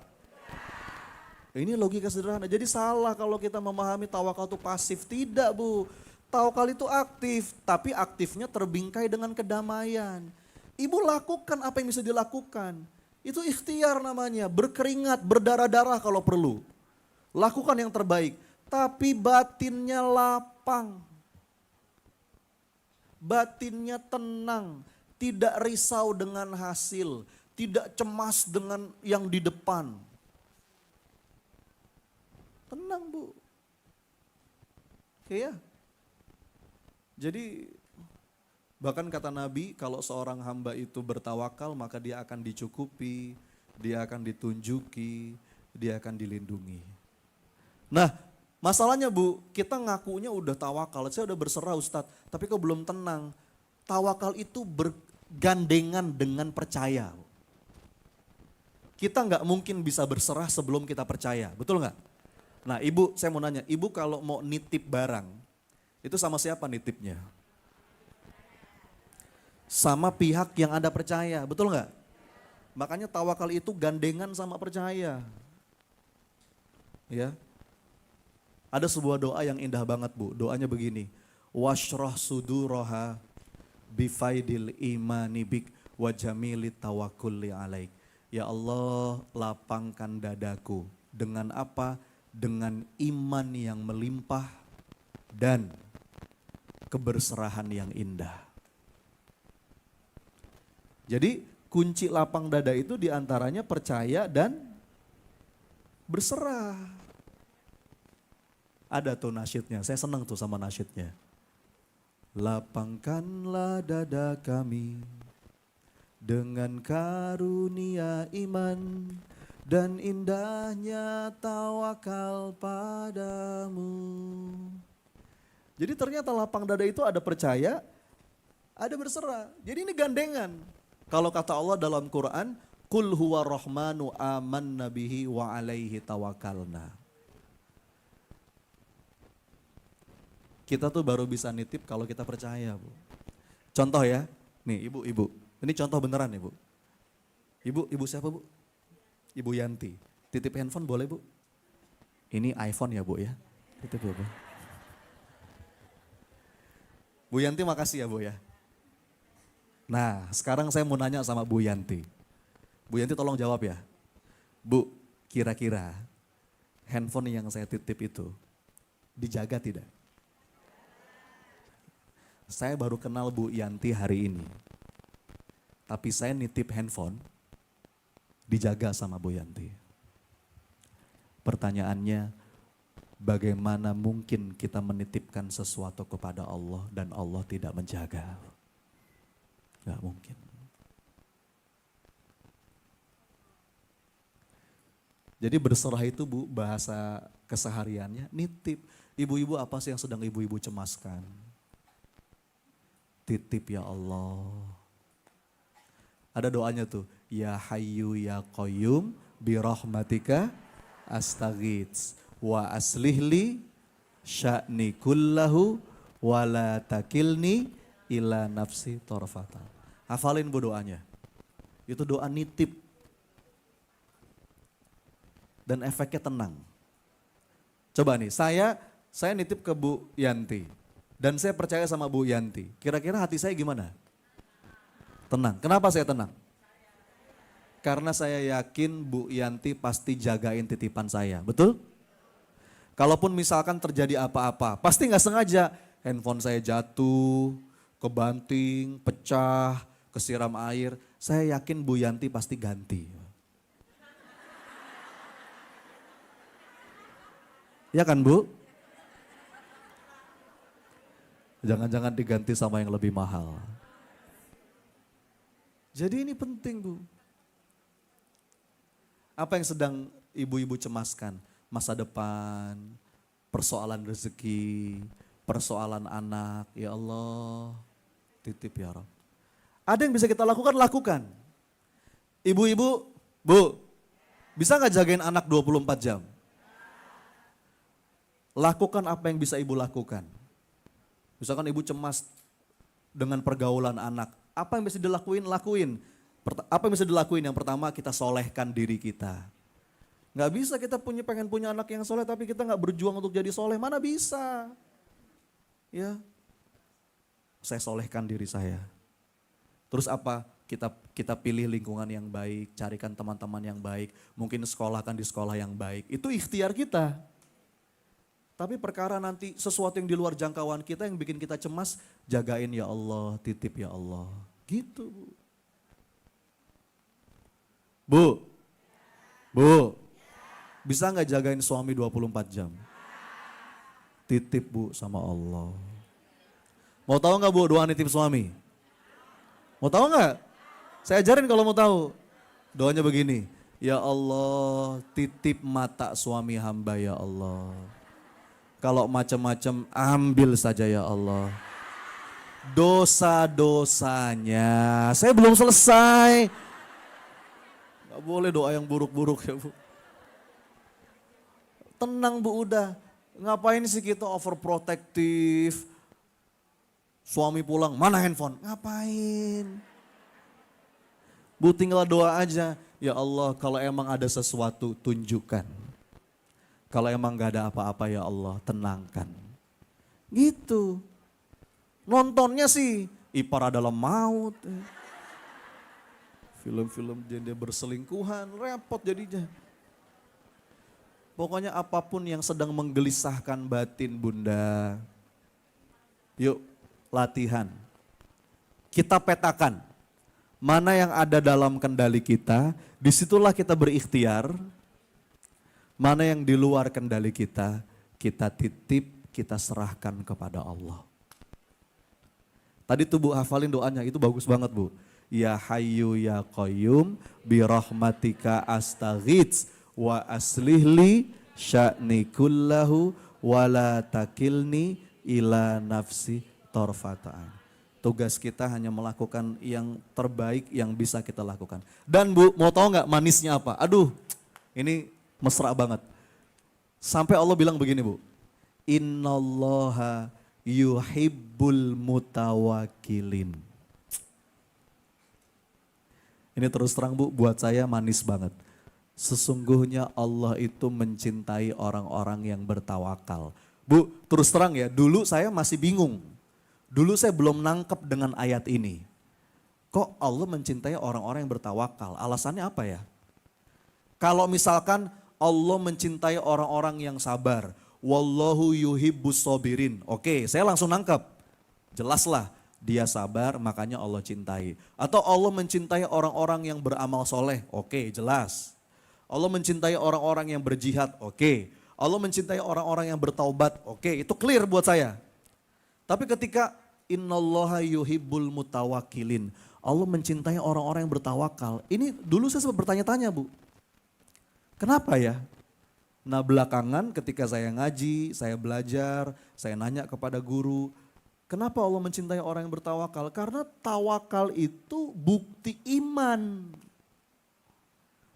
Ini logika sederhana. Jadi salah kalau kita memahami tawakal itu pasif. Tidak Bu. Tawakal itu aktif, tapi aktifnya terbingkai dengan kedamaian. Ibu lakukan apa yang bisa dilakukan. Itu ikhtiar namanya, berkeringat, berdarah-darah kalau perlu. Lakukan yang terbaik, tapi batinnya lapang. Batinnya tenang, tidak risau dengan hasil, tidak cemas dengan yang di depan. Tenang Bu. Iya. Jadi bahkan kata Nabi, kalau seorang hamba itu bertawakal maka dia akan dicukupi, dia akan ditunjuki, dia akan dilindungi. Nah masalahnya Bu, kita ngakunya udah tawakal, saya udah berserah Ustadz, tapi kok belum tenang. Tawakal itu bergandengan dengan percaya. Kita nggak mungkin bisa berserah sebelum kita percaya, betul nggak? Nah Ibu, saya mau nanya, Ibu kalau mau nitip barang, itu sama siapa nitipnya? Sama pihak yang Anda percaya, betul nggak? Makanya tawakal itu gandengan sama percaya. Ya. Ada sebuah doa yang indah banget Bu, doanya begini. Washrah suduraha bifaidil imani bik wa jamili tawakkulli alaik. Ya Allah, lapangkan dadaku dengan apa? Dengan iman yang melimpah dan keberserahan yang indah. Jadi kunci lapang dada itu diantaranya percaya dan berserah. Ada tuh nasyidnya, saya senang tuh sama nasyidnya. Lapangkanlah dada kami dengan karunia iman dan indahnya tawakal padamu. Jadi ternyata lapang dada itu ada percaya, ada berserah. Jadi ini gandengan. Kalau kata Allah dalam Quran, Qul huwa rahmanu amanna bihi wa alaihi tawakalna. Kita tuh baru bisa nitip kalau kita percaya Bu. Contoh ya, nih ibu. Ini contoh beneran ya Bu. Ibu siapa Bu? Ibu Yanti. Titip handphone boleh Bu? Ini iPhone ya Bu ya. Titip Bu. Bu Yanti makasih ya Bu ya. Nah sekarang saya mau nanya sama Bu Yanti. Bu Yanti tolong jawab ya. Bu, kira-kira handphone yang saya titip itu dijaga tidak? Saya baru kenal Bu Yanti hari ini. Tapi saya nitip handphone dijaga sama Bu Yanti. Pertanyaannya, bagaimana mungkin kita menitipkan sesuatu kepada Allah dan Allah tidak menjaga? Gak mungkin. Jadi berserah itu Bu, bahasa kesehariannya nitip. Ibu-ibu apa sih yang sedang ibu-ibu cemaskan? Titip ya Allah. Ada doanya tuh, ya hayyu ya qayyum birahmatika astaghits wa aslihli sya'ni kullahu wa la takilni ila nafsi torfata. Hafalin Bu doanya. Itu doa nitip. dan efeknya tenang. Coba nih, saya nitip ke Bu Yanti dan saya percaya sama Bu Yanti. Kira-kira hati saya gimana? Tenang. Kenapa saya tenang? Karena saya yakin Bu Yanti pasti jagain titipan saya, betul? Kalaupun misalkan terjadi apa-apa, pasti nggak sengaja handphone saya jatuh, kebanting, pecah, kesiram air. Saya yakin Bu Yanti pasti ganti. Ya kan Bu? Jangan-jangan diganti sama yang lebih mahal. Jadi ini penting Bu. Apa yang sedang ibu-ibu cemaskan? Masa depan, persoalan rezeki, persoalan anak. Ya Allah, titip ya Rabb. Ada yang bisa kita lakukan, lakukan. Ibu-ibu, Bu, bisa nggak jagain anak 24 jam? Lakukan apa yang bisa ibu lakukan. Misalkan ibu cemas dengan pergaulan anak. Apa yang bisa dilakuin, lakuin. Apa yang bisa dilakuin? Yang pertama kita solehkan diri kita. Nggak bisa kita pengen punya anak yang soleh tapi kita nggak berjuang untuk jadi soleh. Mana bisa? Ya, saya solehkan diri saya. Terus apa? Kita pilih lingkungan yang baik, carikan teman-teman yang baik. Mungkin sekolahkan di sekolah yang baik. Itu ikhtiar kita. Tapi perkara nanti sesuatu yang di luar jangkauan kita yang bikin kita cemas, jagain ya Allah, titip ya Allah. Gitu Bu. Bu, bisa nggak jagain suami 24 jam? Titip Bu sama Allah. Mau tahu nggak Bu doa nitip suami? Mau tahu nggak? Saya ajarin kalau mau tahu. Doanya begini, ya Allah titip mata suami hamba ya Allah. Kalau macam-macam ambil saja ya Allah. Dosa-dosanya, saya belum selesai. Gak boleh doa yang buruk-buruk ya Bu. Tenang Bu udah. Ngapain sih kita overprotective? Suami pulang, mana handphone? Ngapain? Bu tinggal doa aja. Ya Allah kalau emang ada sesuatu tunjukkan. Kalau emang gak ada apa-apa ya Allah tenangkan. Gitu. Nontonnya sih Ipar Adalah Maut. Film-film dia berselingkuhan, repot jadinya. Pokoknya apapun yang sedang menggelisahkan batin Bunda. Yuk latihan. Kita petakan. Mana yang ada dalam kendali kita, disitulah kita berikhtiar. Mana yang di luar kendali kita titip, kita serahkan kepada Allah. Tadi tuh Bu hafalin doanya, itu bagus banget Bu. Ya Hayyu Ya Qayyum birahmatika astaghits wa aslihli sya'ni kullahu wa la takilni ila nafsi torfata'an. Tugas kita hanya melakukan yang terbaik yang bisa kita lakukan. Dan Bu mau tahu nggak manisnya apa? Aduh ini mesra banget. Sampai Allah bilang begini Bu. Innallaha yuhibbul mutawakkilin. Ini terus terang Bu, buat saya manis banget. Sesungguhnya Allah itu mencintai orang-orang yang bertawakal. Bu, terus terang ya, dulu saya masih bingung. Dulu saya belum nangkep dengan ayat ini. Kok Allah mencintai orang-orang yang bertawakal? Alasannya apa ya? Kalau misalkan Allah mencintai orang-orang yang sabar. Wallahu yuhibbus sabirin. Oke, saya langsung nangkep. Jelaslah. Dia sabar makanya Allah cintai. Atau Allah mencintai orang-orang yang beramal soleh. Oke jelas. Allah mencintai orang-orang yang berjihad. Oke. Allah mencintai orang-orang yang bertaubat. Oke itu clear buat saya. Tapi ketika innallaha yuhibbul mutawakkilin. Allah mencintai orang-orang yang bertawakal. Ini dulu saya sempat bertanya-tanya Bu. Kenapa ya? Nah belakangan ketika saya ngaji, saya belajar, saya nanya kepada guru. Kenapa Allah mencintai orang yang bertawakal? Karena tawakal itu bukti iman.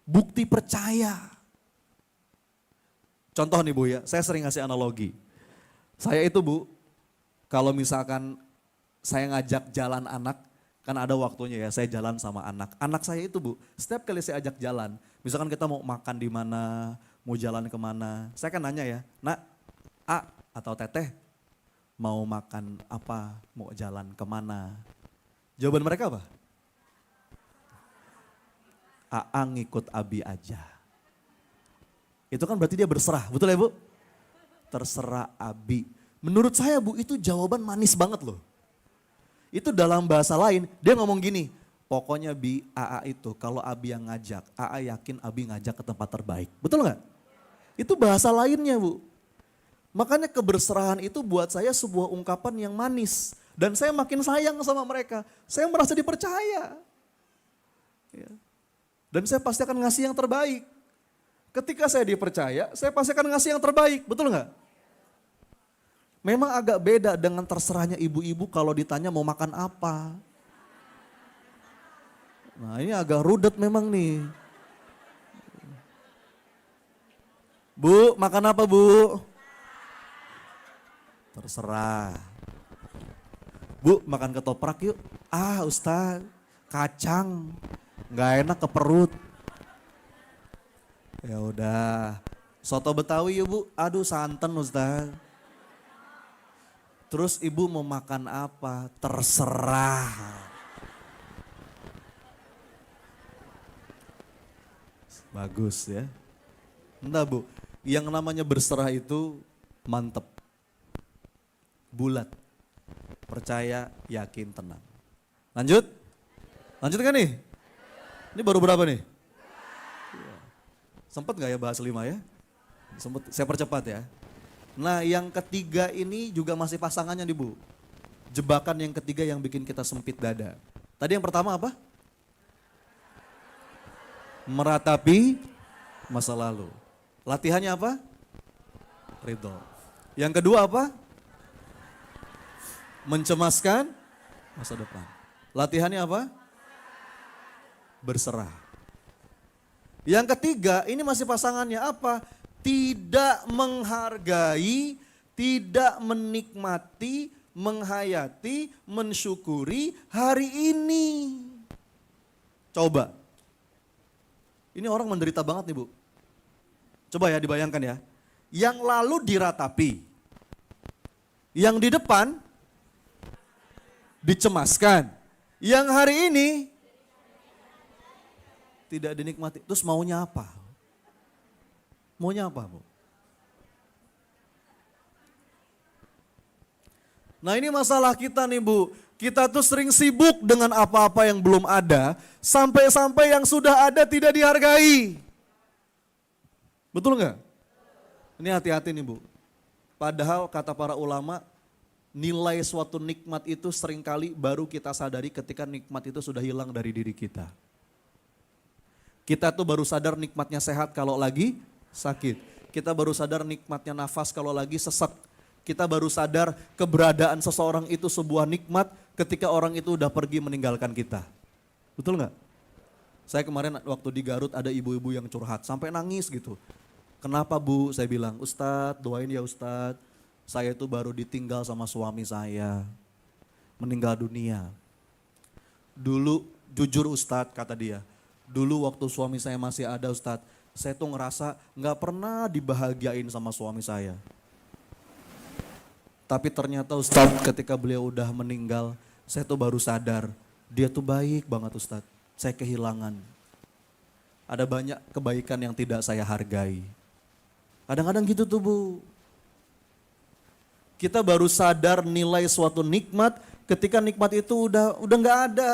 Bukti percaya. Contoh nih Bu ya, saya sering ngasih analogi. Saya itu Bu, kalau misalkan saya ngajak jalan anak, kan ada waktunya ya saya jalan sama anak. Anak saya itu Bu, setiap kali saya ajak jalan, misalkan kita mau makan di mana, mau jalan kemana. Saya kan nanya ya, nak, A atau Teteh mau makan apa, mau jalan kemana. Jawaban mereka apa? A ngikut Abi aja. Itu kan berarti dia berserah, betul ya Bu? Terserah Abi. Menurut saya Bu, itu jawaban manis banget loh. Itu dalam bahasa lain, dia ngomong gini, pokoknya Bi, AA itu kalau Abi yang ngajak, AA yakin Abi ngajak ke tempat terbaik. Betul nggak? Itu bahasa lainnya Bu. Makanya keberserahan itu buat saya sebuah ungkapan yang manis. Dan saya makin sayang sama mereka. Saya merasa dipercaya. Ya. Dan saya pasti akan ngasih yang terbaik. Ketika saya dipercaya, saya pasti akan ngasih yang terbaik. Betul nggak? Memang agak beda dengan terserahnya ibu-ibu kalau ditanya mau makan apa. Nah ini agak rudet memang nih. Bu, makan apa Bu? Terserah. Bu, makan ketoprak yuk. Ah Ustaz, kacang. Nggak enak ke perut. Ya udah. Soto Betawi yuk Bu. Aduh santen Ustaz. Terus ibu mau makan apa? Terserah. Bagus ya. Entah Bu, yang namanya berserah itu mantep. Bulat. Percaya, yakin, tenang. Lanjut? Lanjut kan nih? Ini baru berapa nih? Sempet gak ya bahas 5 ya? Sempet, saya percepat ya. Nah yang ketiga ini juga masih pasangannya nih Bu. Jebakan yang ketiga yang bikin kita sempit dada. Tadi yang pertama apa? Meratapi masa lalu. Latihannya apa? Ridho. Yang kedua apa? Mencemaskan masa depan. Latihannya apa? Berserah. Yang ketiga, ini masih pasangannya apa? Tidak menghargai, tidak menikmati, menghayati, mensyukuri hari ini. Coba. Ini orang menderita banget nih Bu. Coba ya dibayangkan ya. Yang lalu diratapi. Yang di depan dicemaskan. Yang hari ini tidak dinikmati. Terus maunya apa? Maunya apa Bu? Nah ini masalah kita nih Bu. Kita tuh sering sibuk dengan apa-apa yang belum ada. Sampai-sampai yang sudah ada tidak dihargai. Betul nggak? Ini hati-hati nih Bu. Padahal kata para ulama, nilai suatu nikmat itu seringkali baru kita sadari ketika nikmat itu sudah hilang dari diri kita. Kita tuh baru sadar nikmatnya sehat kalau lagi sakit. Kita baru sadar nikmatnya nafas kalau lagi sesek. Kita baru sadar keberadaan seseorang itu sebuah nikmat ketika orang itu udah pergi meninggalkan kita. Betul nggak? Saya kemarin waktu di Garut ada ibu-ibu yang curhat sampai nangis gitu. Kenapa Bu? Saya bilang, Ustadz doain ya Ustadz. Saya itu baru ditinggal sama suami saya. Meninggal dunia. Dulu jujur Ustadz kata dia. Dulu waktu suami saya masih ada Ustadz, saya tuh ngerasa gak pernah dibahagiain sama suami saya. Tapi ternyata Ustadz ketika beliau udah meninggal, saya tuh baru sadar, dia tuh baik banget Ustadz. Saya kehilangan. Ada banyak kebaikan yang tidak saya hargai. Kadang-kadang gitu tuh Bu. Kita baru sadar nilai suatu nikmat ketika nikmat itu udah gak ada.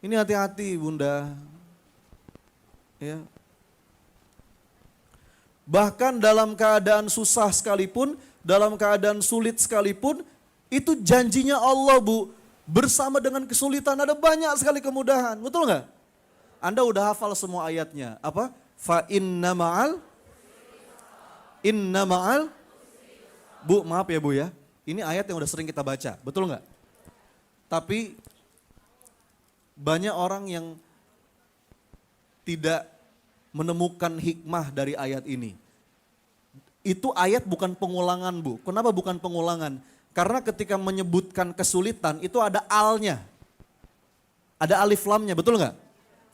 Ini hati-hati Bunda. Ya. Bahkan dalam keadaan susah sekalipun, dalam keadaan sulit sekalipun, itu janjinya Allah Bu. Bersama dengan kesulitan ada banyak sekali kemudahan. Betul nggak? Anda udah hafal semua ayatnya. Apa? Fa inna ma'al. Bu maaf ya Bu ya. Ini ayat yang udah sering kita baca. Betul nggak? Tapi banyak orang yang tidak menemukan hikmah dari ayat ini. Itu ayat bukan pengulangan Bu. Kenapa bukan pengulangan? Karena ketika menyebutkan kesulitan itu ada alnya. Ada alif lamnya, betul nggak?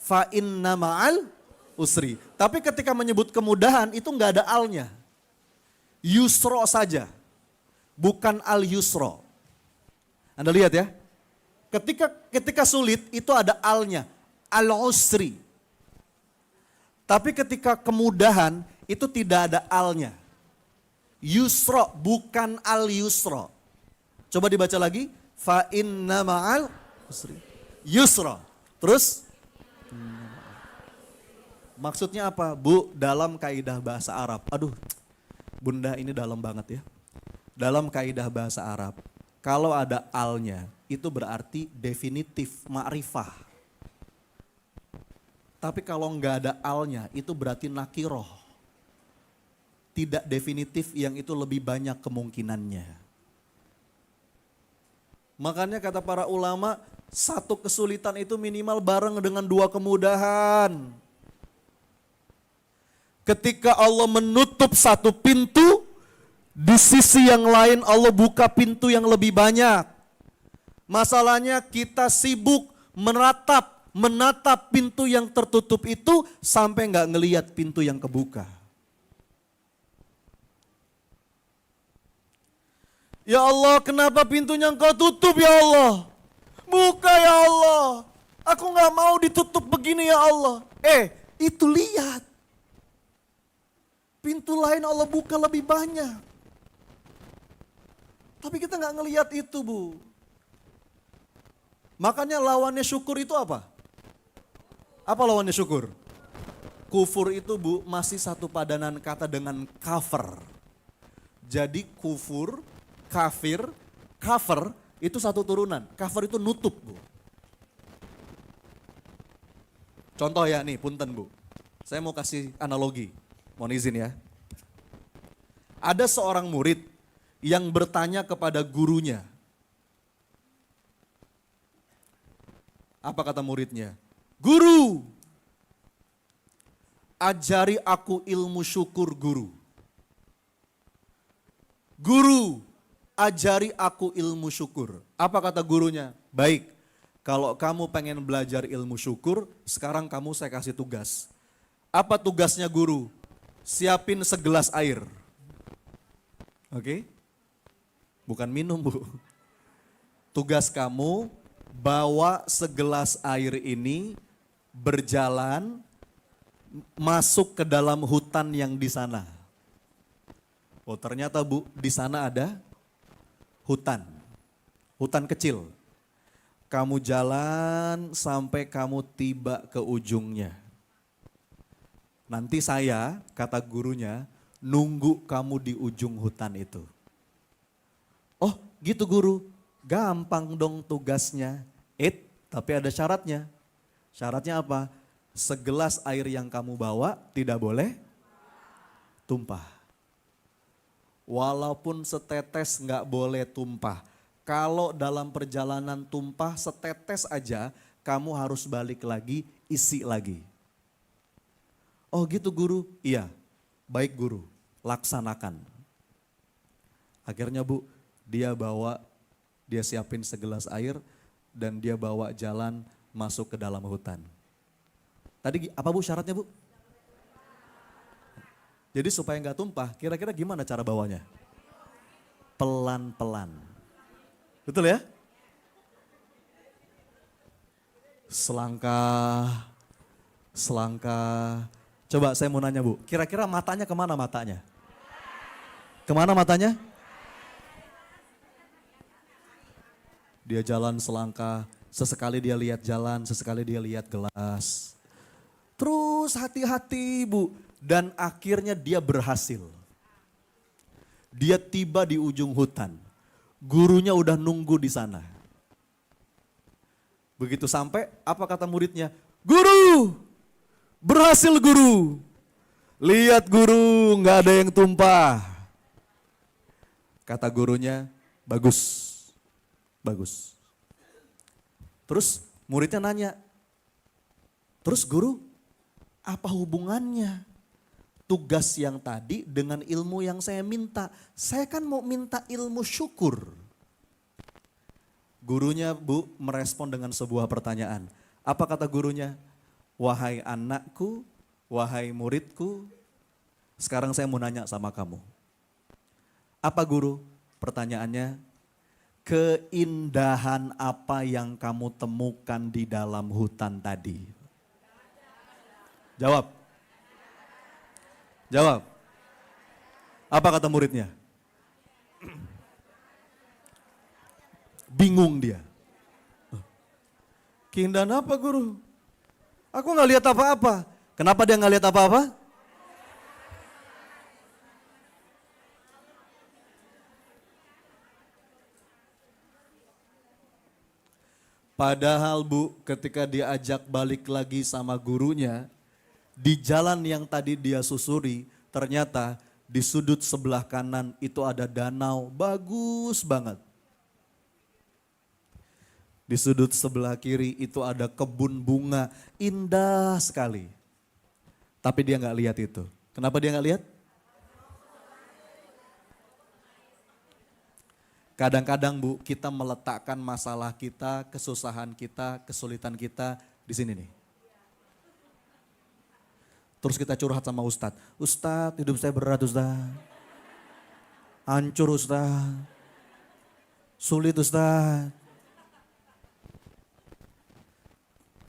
Fa inna ma'al usri. Tapi ketika menyebut kemudahan itu nggak ada alnya. Yusro saja, bukan al yusro. Anda lihat ya, ketika sulit itu ada alnya, al usri. Tapi ketika kemudahan itu tidak ada alnya. Yusro bukan al yusro. Coba dibaca lagi, fa inna ma'al usri yusro. Terus maksudnya apa? Bu, dalam kaidah bahasa Arab. Aduh, Bunda ini dalam banget ya. Dalam kaidah bahasa Arab, kalau ada alnya itu berarti definitif, ma'rifah. Tapi kalau nggak ada alnya itu berarti nakiroh. Tidak definitif yang itu lebih banyak kemungkinannya. Makanya kata para ulama, satu kesulitan itu minimal bareng dengan dua kemudahan. Ketika Allah menutup satu pintu, di sisi yang lain Allah buka pintu yang lebih banyak. Masalahnya kita sibuk menatap pintu yang tertutup itu sampai nggak ngelihat pintu yang kebuka. Ya Allah, kenapa pintunya Engkau tutup ya Allah? Buka ya Allah. Aku nggak mau ditutup begini ya Allah. Itu lihat. Pintu lain Allah buka lebih banyak. Tapi kita nggak ngelihat itu, Bu. Makanya lawannya syukur itu apa? Apa lawannya syukur? Kufur itu, Bu, masih satu padanan kata dengan kafir. Jadi kufur, kafir, cover itu satu turunan. Cover itu nutup, Bu. Contoh ya nih, punten Bu. Saya mau kasih analogi. Mohon izin ya. Ada seorang murid yang bertanya kepada gurunya. Apa kata muridnya? Guru, ajari aku ilmu syukur, Guru. Guru, ajari aku ilmu syukur. Apa kata gurunya? Baik, kalau kamu pengen belajar ilmu syukur, sekarang kamu saya kasih tugas. Apa tugasnya guru? Siapin segelas air. Oke? Bukan minum, Bu. Tugas kamu bawa segelas air ini berjalan masuk ke dalam hutan yang di sana. Oh, ternyata Bu, di sana ada hutan. Hutan kecil. Kamu jalan sampai kamu tiba ke ujungnya. Nanti saya, kata gurunya, nunggu kamu di ujung hutan itu. Oh gitu guru, gampang dong tugasnya. Tapi ada syaratnya. Syaratnya apa? Segelas air yang kamu bawa tidak boleh tumpah. Walaupun setetes nggak boleh tumpah. Kalau dalam perjalanan tumpah setetes aja, kamu harus balik lagi, isi lagi. Oh gitu guru? Iya, baik guru, laksanakan. Akhirnya Bu, dia siapin segelas air dan dia bawa jalan masuk ke dalam hutan. Tadi apa Bu syaratnya Bu? Jadi supaya nggak tumpah, kira-kira gimana cara bawanya? Pelan-pelan. Betul ya? Selangkah. Coba saya mau nanya Bu, kira-kira matanya kemana matanya? Kemana matanya? Dia jalan selangkah, sesekali dia lihat jalan, sesekali dia lihat gelas. Terus hati-hati Bu, dan akhirnya dia berhasil. Dia tiba di ujung hutan, gurunya udah nunggu di sana. Begitu sampai, apa kata muridnya? Guru! Berhasil guru. Lihat guru, nggak ada yang tumpah. Kata gurunya, bagus. Terus muridnya nanya, terus guru, apa hubungannya tugas yang tadi dengan ilmu yang saya minta? Saya kan mau minta ilmu syukur. Gurunya Bu merespon dengan sebuah pertanyaan. Apa kata gurunya? Wahai anakku, Wahai muridku, sekarang saya mau nanya sama kamu. Apa guru? Pertanyaannya, keindahan apa yang kamu temukan di dalam hutan tadi? Jawab. Jawab. Apa kata muridnya? Bingung dia. Keindahan apa guru? Aku nggak lihat apa-apa. Kenapa dia nggak lihat apa-apa? Padahal Bu, ketika diajak balik lagi sama gurunya, di jalan yang tadi dia susuri, ternyata di sudut sebelah kanan itu ada danau, bagus banget. Di sudut sebelah kiri itu ada kebun bunga, indah sekali. Tapi dia nggak lihat itu. Kenapa dia nggak lihat? Kadang-kadang Bu, kita meletakkan masalah kita, kesusahan kita, kesulitan kita di sini nih. Terus kita curhat sama Ustadz. Ustadz, hidup saya berat Ustadz. Hancur Ustadz. Sulit Ustadz.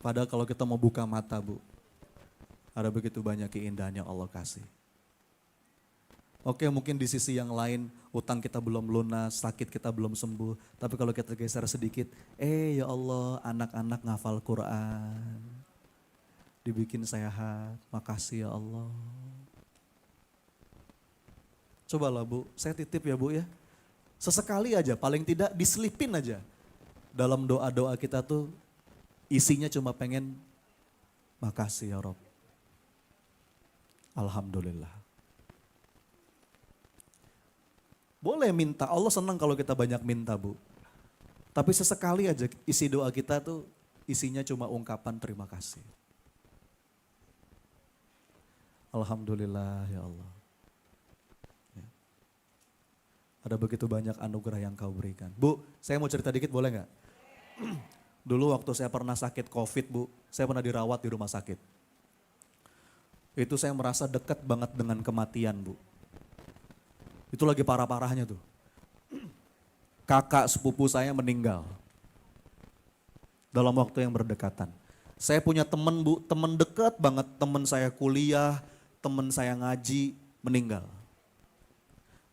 Padahal kalau kita mau buka mata Bu, ada begitu banyak keindahan yang Allah kasih. Oke, mungkin di sisi yang lain utang kita belum lunas, sakit kita belum sembuh. Tapi kalau kita geser sedikit, ya Allah, anak-anak ngafal Quran. Dibikin sehat, makasih ya Allah. Cobalah Bu, saya titip ya Bu ya. Sesekali aja, paling tidak diselipin aja. Dalam doa-doa kita tuh isinya cuma pengen, makasih ya Rob. Alhamdulillah. Boleh minta, Allah senang kalau kita banyak minta Bu. Tapi sesekali aja isi doa kita tuh isinya cuma ungkapan terima kasih. Alhamdulillah ya Allah. Ya. Ada begitu banyak anugerah yang kau berikan. Bu, saya mau cerita dikit boleh gak? Dulu waktu saya pernah sakit COVID Bu, saya pernah dirawat di rumah sakit. Itu saya merasa dekat banget dengan kematian Bu. Itu lagi parah-parahnya tuh. Kakak sepupu saya meninggal. Dalam waktu yang berdekatan. Saya punya temen Bu, temen dekat banget. Temen saya kuliah, temen saya ngaji, meninggal.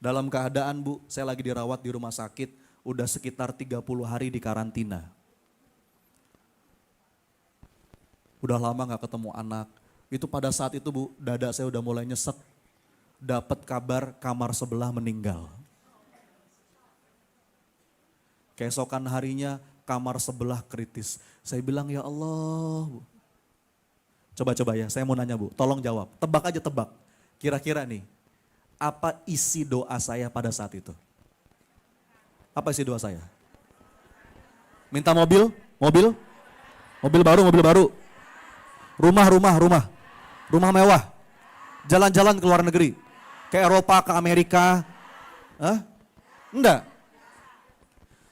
Dalam keadaan Bu, saya lagi dirawat di rumah sakit. Udah sekitar 30 hari di karantina. Udah lama gak ketemu anak. Itu pada saat itu Bu, dada saya udah mulai nyesek. Dapat kabar kamar sebelah meninggal. Keesokan harinya kamar sebelah kritis. Saya bilang ya Allah. Bu. Coba-coba ya, saya mau nanya Bu, tolong jawab. Tebak aja tebak. Kira-kira nih, apa isi doa saya pada saat itu? Apa isi doa saya? Minta mobil? Mobil? Mobil baru. Rumah mewah. Jalan-jalan ke luar negeri. Ke Eropa, ke Amerika. Enggak.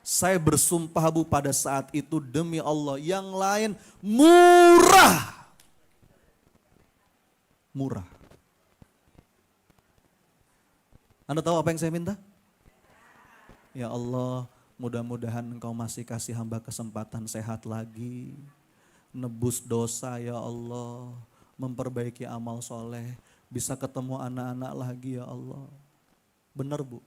Saya bersumpah Bu pada saat itu demi Allah yang lain murah. Murah. Anda tahu apa yang saya minta? Ya Allah, mudah-mudahan Engkau masih kasih hamba kesempatan sehat lagi. Nebus dosa ya Allah. Memperbaiki amal soleh. Bisa ketemu anak-anak lagi ya Allah. Benar Bu.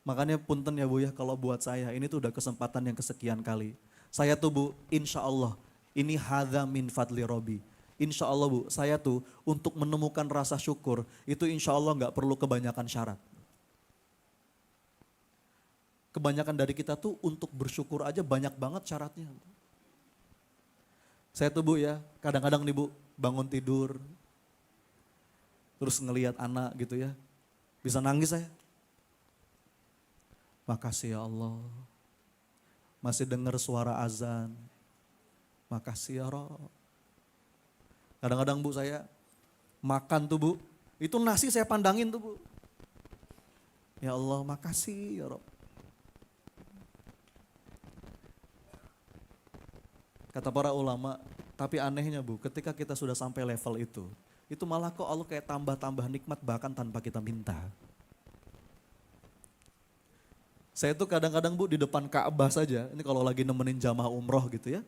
Makanya punten ya Bu ya kalau buat saya ini tuh udah kesempatan yang kesekian kali. Saya tuh Bu insya Allah ini hadza min fadli Robi. Insya Allah Bu saya tuh untuk menemukan rasa syukur itu insya Allah gak perlu kebanyakan syarat. Kebanyakan dari kita tuh untuk bersyukur aja banyak banget syaratnya. Saya tuh Bu ya kadang-kadang nih Bu bangun tidur, terus ngelihat anak gitu ya, bisa nangis saya. Makasih ya Allah, masih dengar suara azan, makasih ya Rob. Kadang-kadang Bu saya makan tuh Bu, itu nasi saya pandangin tuh Bu. Ya Allah makasih ya Rob. Kata para ulama, Tapi anehnya Bu, ketika kita sudah sampai level itu malah kok Allah kayak tambah-tambah nikmat bahkan tanpa kita minta. Saya tuh kadang-kadang Bu di depan Ka'bah saja, ini kalau lagi nemenin jamaah umroh gitu ya.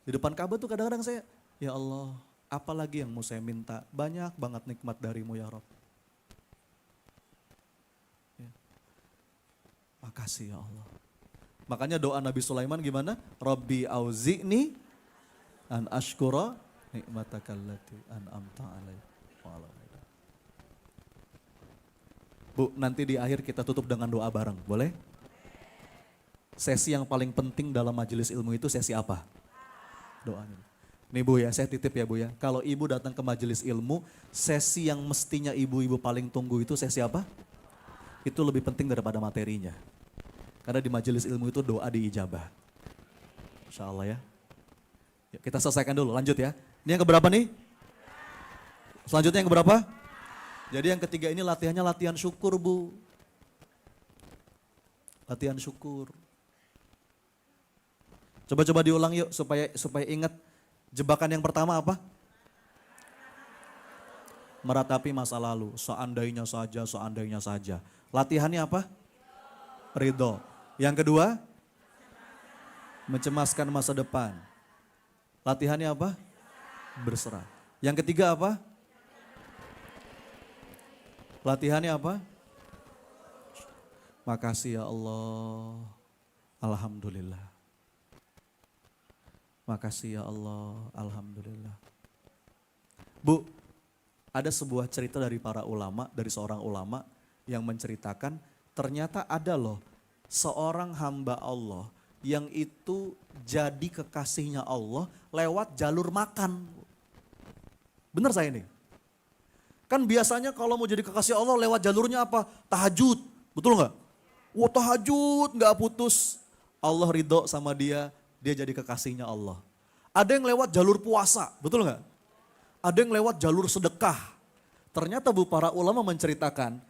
Di depan Ka'bah tuh kadang-kadang saya, ya Allah, apalagi yang mau saya minta? Banyak banget nikmat darimu ya Rabb. Ya. Makasih ya Allah. Makanya doa Nabi Sulaiman gimana? Rabbi auzi'ni an ashkura nikmatakallati an'amta alaihi. Bu, nanti di akhir kita tutup dengan doa bareng, boleh? Sesi yang paling penting dalam majelis ilmu itu sesi apa? Doanya. Nih Bu ya, saya titip ya Bu ya. Kalau ibu datang ke majelis ilmu, sesi yang mestinya ibu-ibu paling tunggu itu sesi apa? Itu lebih penting daripada materinya. Karena di majelis ilmu itu doa diijabah. Insya Allah ya. Yuk, kita selesaikan dulu, lanjut ya. Ini yang keberapa nih? Selanjutnya yang keberapa? Jadi yang ketiga ini latihannya latihan syukur Bu. Latihan syukur. Coba-coba diulang yuk supaya ingat. Jebakan yang pertama apa? Meratapi masa lalu. Seandainya saja. Latihannya apa? Ridho. Yang kedua? Mencemaskan masa depan. Latihannya apa? Berserah. Yang ketiga apa? Latihannya apa? Makasih ya Allah. Alhamdulillah. Makasih ya Allah. Alhamdulillah. Bu, ada sebuah cerita dari seorang ulama yang menceritakan ternyata ada loh seorang hamba Allah yang itu jadi kekasihnya Allah lewat jalur makan. Benar saya ini? Kan biasanya kalau mau jadi kekasih Allah lewat jalurnya apa? Tahajud, betul nggak? Wah tahajud nggak putus. Allah ridho sama dia jadi kekasihnya Allah. Ada yang lewat jalur puasa, betul nggak? Ada yang lewat jalur sedekah. Ternyata Bu, para ulama menceritakan,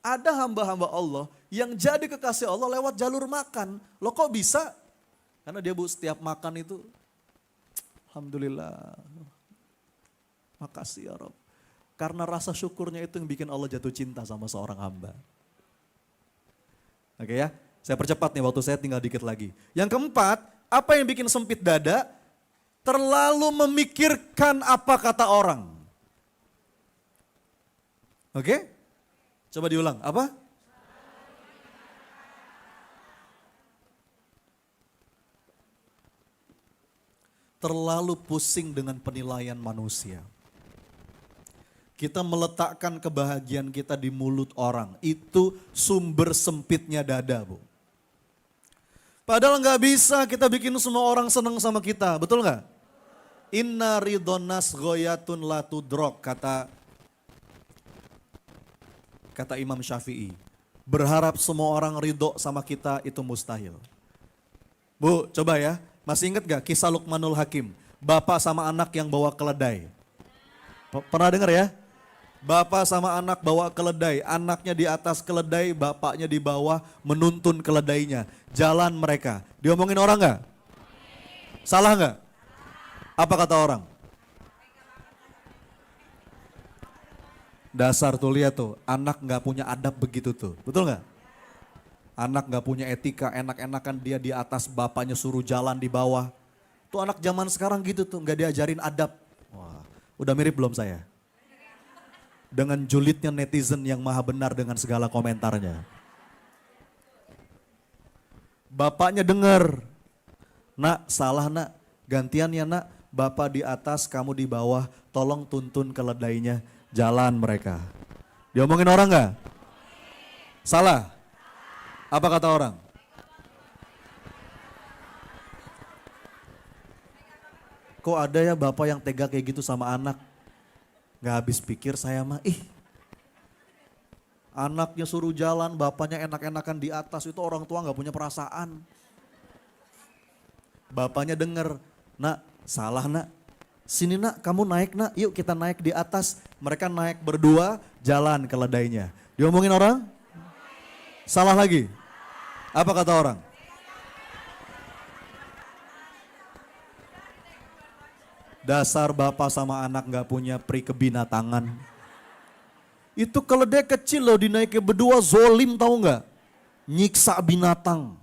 ada hamba-hamba Allah yang jadi kekasih Allah lewat jalur makan. Loh kok bisa? Karena dia Bu setiap makan itu, Alhamdulillah, makasih ya Rabb. Karena rasa syukurnya itu yang bikin Allah jatuh cinta sama seorang hamba. Oke ya, saya percepat nih waktu saya tinggal dikit lagi. Yang keempat, apa yang bikin sempit dada? Terlalu memikirkan apa kata orang. Oke? Coba diulang, apa? Terlalu pusing dengan penilaian manusia. Kita meletakkan kebahagiaan kita di mulut orang. Itu sumber sempitnya dada, Bu. Padahal nggak bisa kita bikin semua orang senang sama kita, betul nggak? Inna ridhon nas ghoyatun la tudrok, kata Imam Syafi'i. Berharap semua orang ridho sama kita itu mustahil. Bu, coba ya, masih ingat gak kisah Luqmanul Hakim? Bapak sama anak yang bawa keledai. Pernah dengar ya? Bapak sama anak bawa keledai, anaknya di atas keledai, bapaknya di bawah menuntun keledainya. Jalan mereka. Diomongin orang gak? Salah gak? Apa kata orang? Dasar tuh, lihat tuh, anak gak punya adab begitu tuh, betul gak? Anak gak punya etika, enak-enakan dia di atas, bapaknya suruh jalan di bawah. Tuh anak zaman sekarang gitu tuh, gak diajarin adab. Wah, udah mirip belum saya? Dengan julidnya netizen yang maha benar dengan segala komentarnya. Bapaknya dengar, nak salah nak, gantian ya nak, bapak di atas kamu di bawah, tolong tuntun keledainya, jalan mereka. Diomongin orang gak? Salah? Apa kata orang? Kok ada ya bapak yang tega kayak gitu sama anak? Gak habis pikir saya mah, anaknya suruh jalan, bapaknya enak-enakan di atas, itu orang tua gak punya perasaan. Bapaknya denger, nak salah nak, sini nak kamu naik nak, yuk kita naik di atas. Mereka naik berdua, jalan keledainya. Diomongin orang? Salah lagi? Apa kata orang? Dasar bapak sama anak gak punya pri kebinatangan. Itu keledai kecil loh dinaiki berdua zolim tahu nggak? Nyiksa binatang.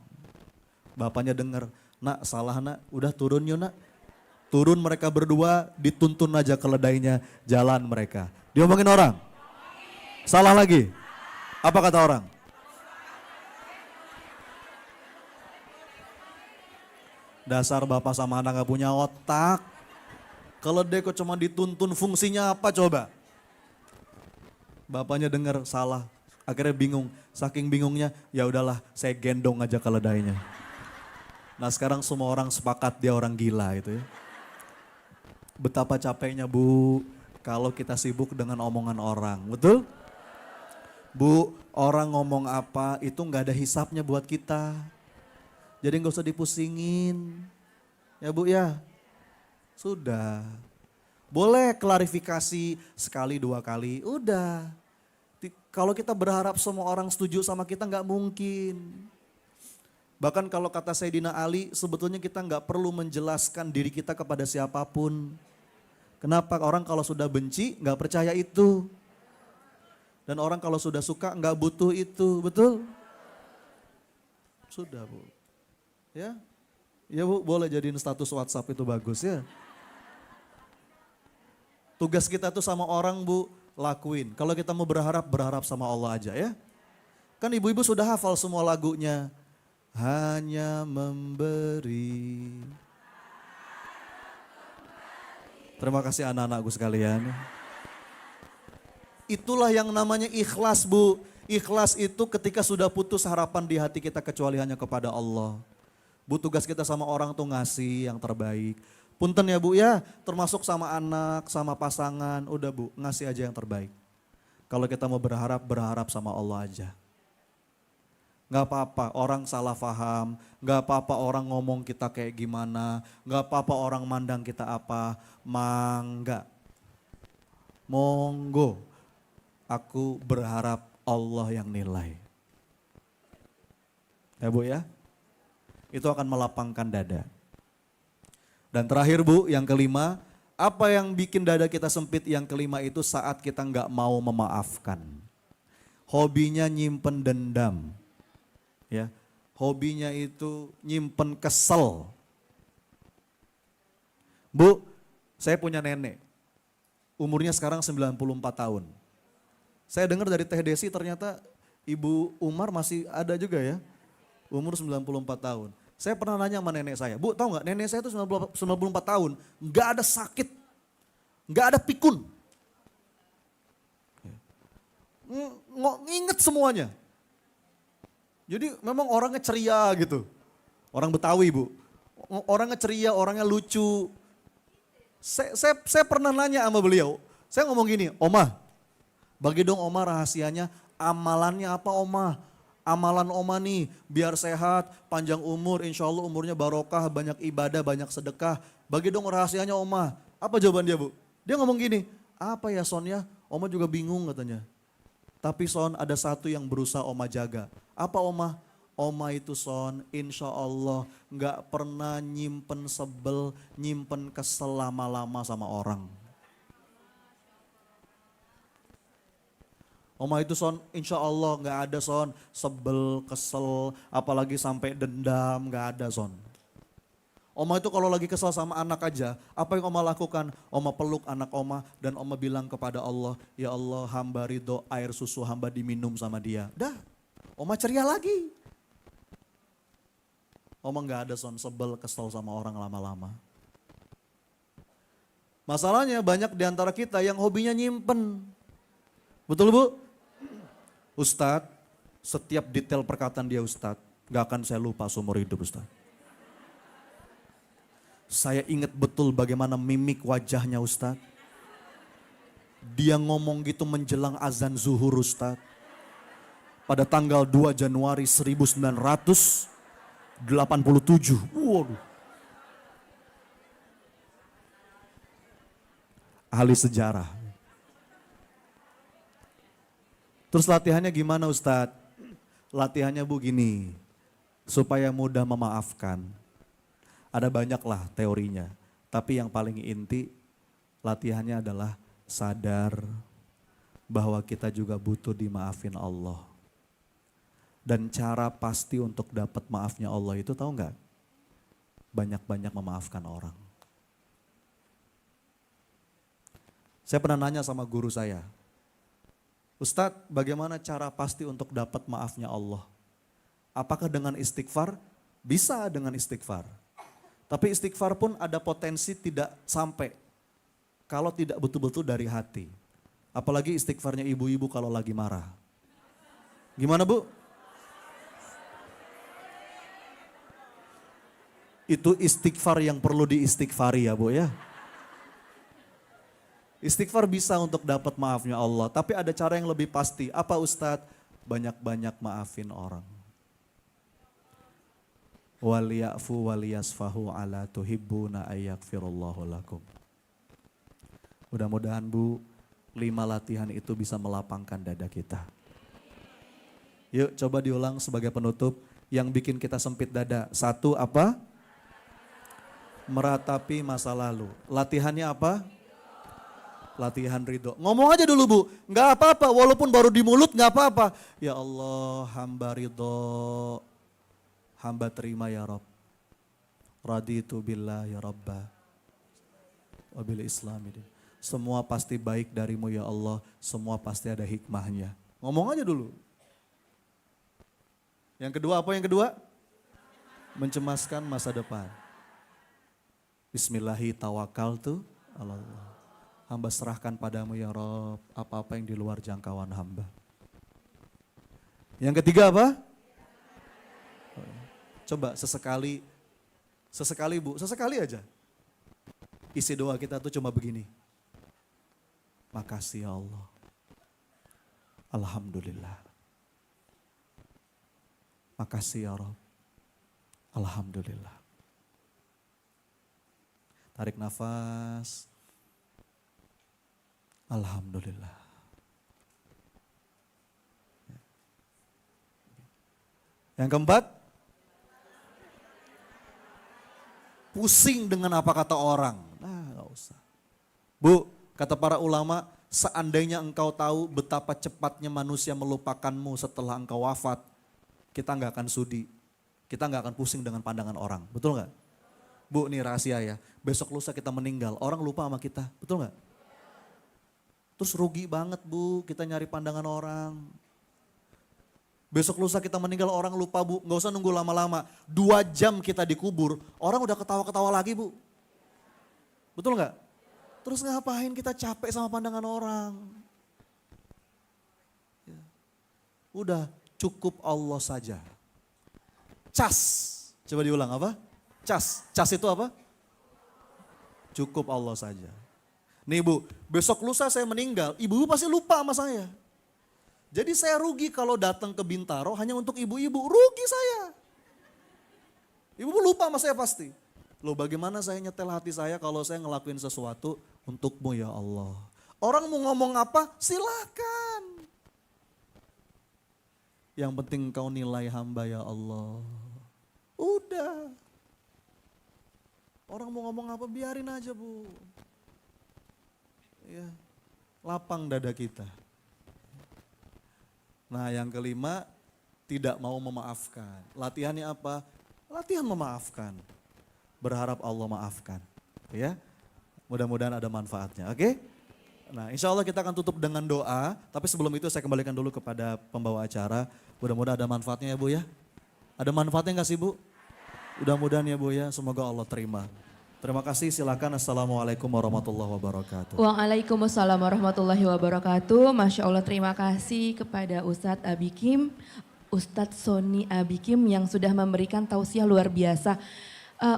Bapaknya dengar, nak salah nak, udah turun yuk nak. Turun mereka berdua, dituntun aja keledainya, jalan mereka. Diomongin orang? Salah lagi? Apa kata orang? Dasar bapak sama anak gak punya otak. Keledai kok cuma dituntun, fungsinya apa coba? Bapaknya dengar salah, akhirnya bingung. Saking bingungnya, ya udahlah saya gendong aja keledainya. Nah sekarang semua orang sepakat dia orang gila itu ya. Betapa capeknya Bu, kalau kita sibuk dengan omongan orang, betul? Bu, orang ngomong apa itu gak ada hisapnya buat kita. Jadi gak usah dipusingin, ya Bu ya. Sudah. Boleh klarifikasi sekali dua kali, udah. Kalau kita berharap semua orang setuju sama kita nggak mungkin. Bahkan kalau kata Sayyidina Ali, sebetulnya kita nggak perlu menjelaskan diri kita kepada siapapun. Kenapa? Orang kalau sudah benci nggak percaya itu. Dan orang kalau sudah suka nggak butuh itu, betul? Sudah Bu. Ya, ya Bu, boleh jadiin status WhatsApp itu bagus ya. Tugas kita tuh sama orang Bu, lakuin. Kalau kita mau berharap, berharap sama Allah aja ya. Kan ibu-ibu sudah hafal semua lagunya. Hanya memberi. Terima kasih anak-anakku sekalian. Itulah yang namanya ikhlas Bu. Ikhlas itu ketika sudah putus harapan di hati kita kecuali hanya kepada Allah. Bu, tugas kita sama orang tuh ngasih yang terbaik. Punten ya Bu ya, termasuk sama anak, sama pasangan, udah Bu, ngasih aja yang terbaik. Kalau kita mau berharap, berharap sama Allah aja. Gak apa-apa orang salah paham, gak apa-apa orang ngomong kita kayak gimana, gak apa-apa orang mandang kita apa, mangga. Monggo, aku berharap Allah yang nilai. Ya Bu ya, itu akan melapangkan dada. Dan terakhir Bu, yang kelima, apa yang bikin dada kita sempit? Yang kelima itu saat kita nggak mau memaafkan. Hobinya nyimpen dendam. Ya, hobinya itu nyimpen kesel. Bu, saya punya nenek. Umurnya sekarang 94 tahun. Saya dengar dari Teh Desi ternyata Ibu Umar masih ada juga ya. Umur 94 tahun. Saya pernah nanya sama nenek saya, Bu tahu nggak nenek saya itu 94 tahun, nggak ada sakit, nggak ada pikun. Nginget semuanya. Jadi memang orangnya ceria gitu. Orang Betawi Bu, orangnya ceria, orangnya lucu. Saya pernah nanya sama beliau, saya ngomong gini, Oma, bagi dong Oma rahasianya, amalannya apa Oma? Amalan Oma nih biar sehat, panjang umur, insya Allah umurnya barokah, banyak ibadah, banyak sedekah. Bagi dong rahasianya Oma. Apa jawaban dia Bu? Dia ngomong gini, apa ya Son ya? Oma juga bingung katanya. Tapi Son ada satu yang berusaha Oma jaga. Apa Oma? Oma itu Son insya Allah gak pernah nyimpen sebel, nyimpen kesel lama-lama sama orang. Oma itu Son, insya Allah gak ada Son, sebel, kesel, apalagi sampai dendam, gak ada Son. Oma itu kalau lagi kesel sama anak aja, apa yang Oma lakukan? Oma peluk anak Oma dan Oma bilang kepada Allah, ya Allah hamba ridho air susu hamba diminum sama dia. Dah, Oma ceria lagi. Oma gak ada Son, sebel, kesel sama orang lama-lama. Masalahnya banyak diantara kita yang hobinya nyimpen. Betul Bu? Ustadz, setiap detail perkataan dia Ustadz, gak akan saya lupa seumur hidup Ustadz. Saya ingat betul bagaimana mimik wajahnya Ustadz. Dia ngomong gitu menjelang azan zuhur Ustadz. Pada tanggal 2 Januari 1987. Waduh. Ahli sejarah. Terus latihannya gimana Ustadz? Latihannya Bu gini, supaya mudah memaafkan. Ada banyak lah teorinya. Tapi yang paling inti latihannya adalah sadar bahwa kita juga butuh dimaafin Allah. Dan cara pasti untuk dapat maafnya Allah itu tahu nggak? Banyak-banyak memaafkan orang. Saya pernah nanya sama guru saya, Ustadz, bagaimana cara pasti untuk dapat maafnya Allah? Apakah dengan istighfar? Bisa dengan istighfar. Tapi istighfar pun ada potensi tidak sampai kalau tidak betul-betul dari hati. Apalagi istighfarnya ibu-ibu kalau lagi marah. Gimana Bu? Itu istighfar yang perlu diistighfari ya Bu ya. Istighfar bisa untuk dapat maafnya Allah, tapi ada cara yang lebih pasti. Apa Ustadz? Banyak-banyak maafin orang. Waliyafu waliyasfahu ala tuhibbuna ayyakfirullahu lakum. Mudah-mudahan Bu, 5 latihan itu bisa melapangkan dada kita. Yuk coba diulang sebagai penutup. Yang bikin kita sempit dada. 1 apa? Meratapi masa lalu. Latihannya apa? Latihan ridho. Ngomong aja dulu Bu, nggak apa-apa walaupun baru di mulut nggak apa-apa. Ya Allah hamba ridho, hamba terima ya Rabb. Raditu billah ya Rabba, wabil islami. Semua pasti baik darimu ya Allah, semua pasti ada hikmahnya. Ngomong aja dulu. Yang kedua apa yang kedua? Mencemaskan masa depan. Bismillahi tawakkaltu ala Allah. Hamba serahkan padamu ya Rob, apa-apa yang di luar jangkauan hamba. Yang ketiga apa? Coba sesekali Bu, sesekali aja. Isi doa kita tuh cuma begini. Makasih ya Allah. Alhamdulillah. Makasih ya Rob. Alhamdulillah. Tarik nafas. Alhamdulillah. Yang keempat, pusing dengan apa kata orang. Nah gak usah. Bu, kata para ulama, seandainya engkau tahu betapa cepatnya manusia melupakanmu setelah engkau wafat, kita gak akan sudi. Kita gak akan pusing dengan pandangan orang. Betul gak? Bu, ini rahasia ya. Besok lusa kita meninggal, orang lupa sama kita. Betul gak? Terus rugi banget Bu, kita nyari pandangan orang. Besok lusa kita meninggal orang lupa Bu, gak usah nunggu lama-lama. 2 jam kita dikubur, orang udah ketawa-ketawa lagi Bu. Betul gak? Terus ngapain kita capek sama pandangan orang? Ya. Udah cukup Allah saja. Cas, coba diulang apa? Cas itu apa? Cukup Allah saja. Nih Bu, besok lusa saya meninggal, ibu pasti lupa sama saya. Jadi saya rugi kalau datang ke Bintaro hanya untuk ibu-ibu, rugi saya. Ibu lupa sama saya pasti. Loh bagaimana saya nyetel hati saya kalau saya ngelakuin sesuatu untukmu ya Allah. Orang mau ngomong apa silakan. Yang penting kau nilai hamba ya Allah. Udah. Orang mau ngomong apa biarin aja Bu. Ya, lapang dada kita. Nah yang kelima, tidak mau memaafkan. Latihannya apa? Latihan memaafkan. Berharap Allah maafkan. Ya, mudah-mudahan ada manfaatnya. Oke? Nah insya Allah kita akan tutup dengan doa. Tapi sebelum itu saya kembalikan dulu kepada pembawa acara. Mudah-mudahan ada manfaatnya ya Bu ya. Ada manfaatnya nggak sih Bu? Mudah-mudahan ya Bu ya, semoga Allah terima. Terima kasih, silakan. Assalamualaikum warahmatullahi wabarakatuh. Waalaikumsalam warahmatullahi wabarakatuh. Masya Allah, terima kasih kepada Ustadz Abikim, Ustadz Sony Abikim yang sudah memberikan tausiah luar biasa.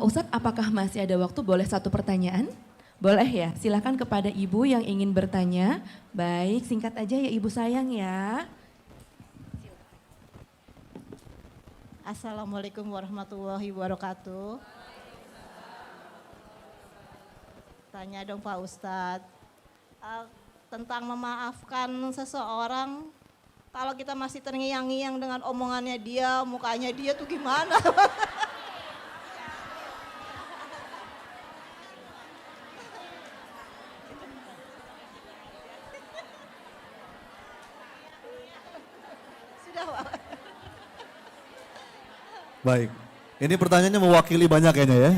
Ustadz, apakah masih ada waktu? Boleh 1 pertanyaan? Boleh ya, silakan kepada ibu yang ingin bertanya. Baik, singkat aja ya ibu sayang ya. Assalamualaikum warahmatullahi wabarakatuh. Tanya dong Pak Ustadz, tentang memaafkan seseorang, kalau kita masih terngiang-ngiang dengan omongannya dia, mukanya dia tuh gimana? Baik. Ini pertanyaannya mewakili banyak kayaknya ya.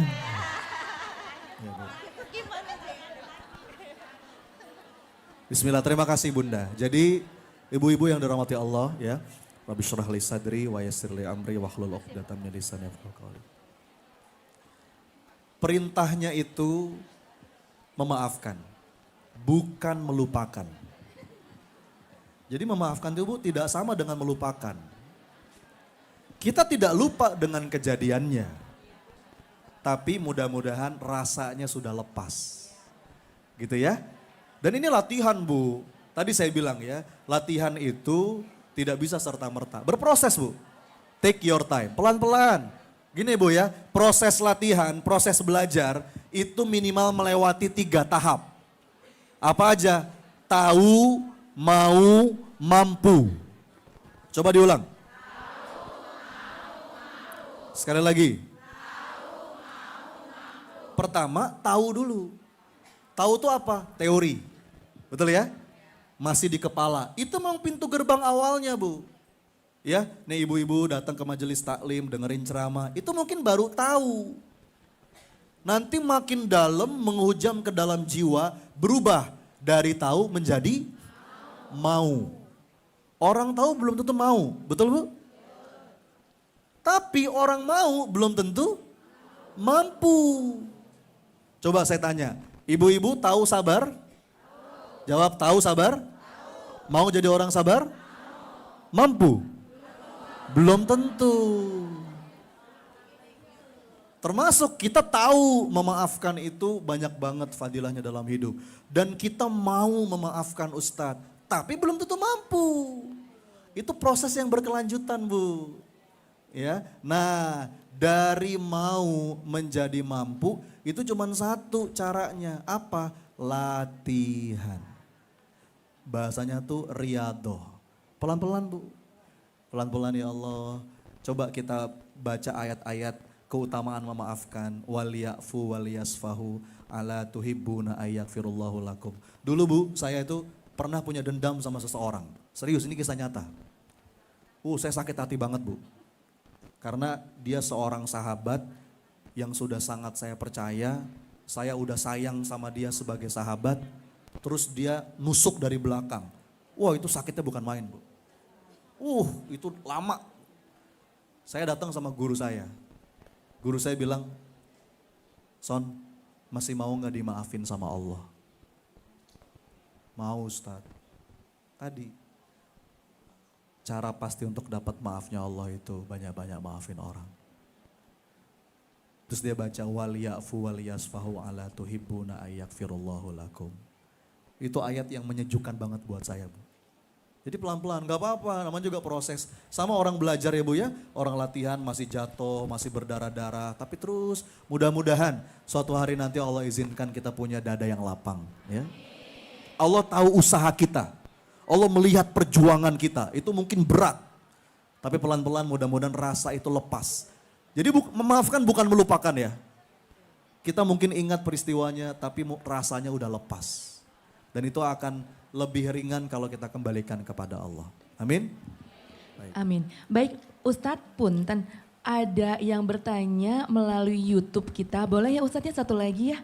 Bismillah, terima kasih Bunda. Jadi ibu-ibu yang dirahmati Allah ya. Rabbi syrah li sadri wa yassir li amri wahlul 'uqdatam min lisani yafqahu qawli. Perintahnya itu memaafkan, bukan melupakan. Jadi memaafkan itu Bu tidak sama dengan melupakan. Kita tidak lupa dengan kejadiannya. Tapi mudah-mudahan rasanya sudah lepas. Gitu ya. Dan ini latihan Bu. Tadi saya bilang ya, latihan itu tidak bisa serta-merta. Berproses Bu. Take your time, pelan-pelan. Gini Bu ya, proses latihan, proses belajar itu minimal melewati 3 tahap. Apa aja? Tahu, mau, mampu. Coba diulang. Sekali lagi. Pertama, tahu dulu. Tahu itu apa? Teori. Betul ya? Masih di kepala. Itu memang pintu gerbang awalnya Bu. Ya, nih ibu-ibu datang ke majelis taklim, dengerin ceramah. Itu mungkin baru tahu. Nanti makin dalam menghujam ke dalam jiwa, berubah dari tahu menjadi mau. Orang tahu belum tentu mau, betul Bu? Tapi orang mau belum tentu mampu. Coba saya tanya, ibu-ibu tahu sabar? Jawab tahu sabar? Mau jadi orang sabar? Mampu? Belum tentu. Termasuk kita tahu memaafkan itu banyak banget fadilahnya dalam hidup. Dan kita mau memaafkan Ustadz, tapi belum tentu mampu. Itu proses yang berkelanjutan Bu. Ya, nah dari mau menjadi mampu itu cuma satu caranya. Apa? Latihan. Bahasanya tuh riyadhah. Pelan-pelan Bu. Pelan-pelan ya Allah. Coba kita baca ayat-ayat keutamaan memaafkan. Waliyafu waliyasfahu ala tuhibbuna ayyaghfirullahu lakum. Dulu Bu, saya itu pernah punya dendam sama seseorang. Serius, ini kisah nyata. Saya sakit hati banget Bu. Karena dia seorang sahabat yang sudah sangat saya percaya. Saya udah sayang sama dia sebagai sahabat. Terus dia nusuk dari belakang. Wah itu sakitnya bukan main Bu. Itu lama. Saya datang sama guru saya. Guru saya bilang, Son, masih mau gak dimaafin sama Allah? Mau Ustadz. Tadi, cara pasti untuk dapat maafnya Allah itu banyak-banyak maafin orang. Terus dia baca, waliyafu waliyasfahu ala tuhibbuna ayyaghfirullahu lakum. Itu ayat yang menyejukkan banget buat saya Bu. Jadi pelan-pelan, gak apa-apa, namanya juga proses. Sama orang belajar ya Bu ya, orang latihan masih jatuh, masih berdarah-darah. Tapi terus mudah-mudahan suatu hari nanti Allah izinkan kita punya dada yang lapang. Ya. Allah tahu usaha kita, Allah melihat perjuangan kita, itu mungkin berat. Tapi pelan-pelan mudah-mudahan rasa itu lepas. Jadi memaafkan bukan melupakan ya. Kita mungkin ingat peristiwanya tapi rasanya udah lepas. Dan itu akan lebih ringan kalau kita kembalikan kepada Allah. Amin. Baik. Amin. Baik Ustadz Punten, ada yang bertanya melalui YouTube kita. Boleh ya Ustadz ya satu lagi ya.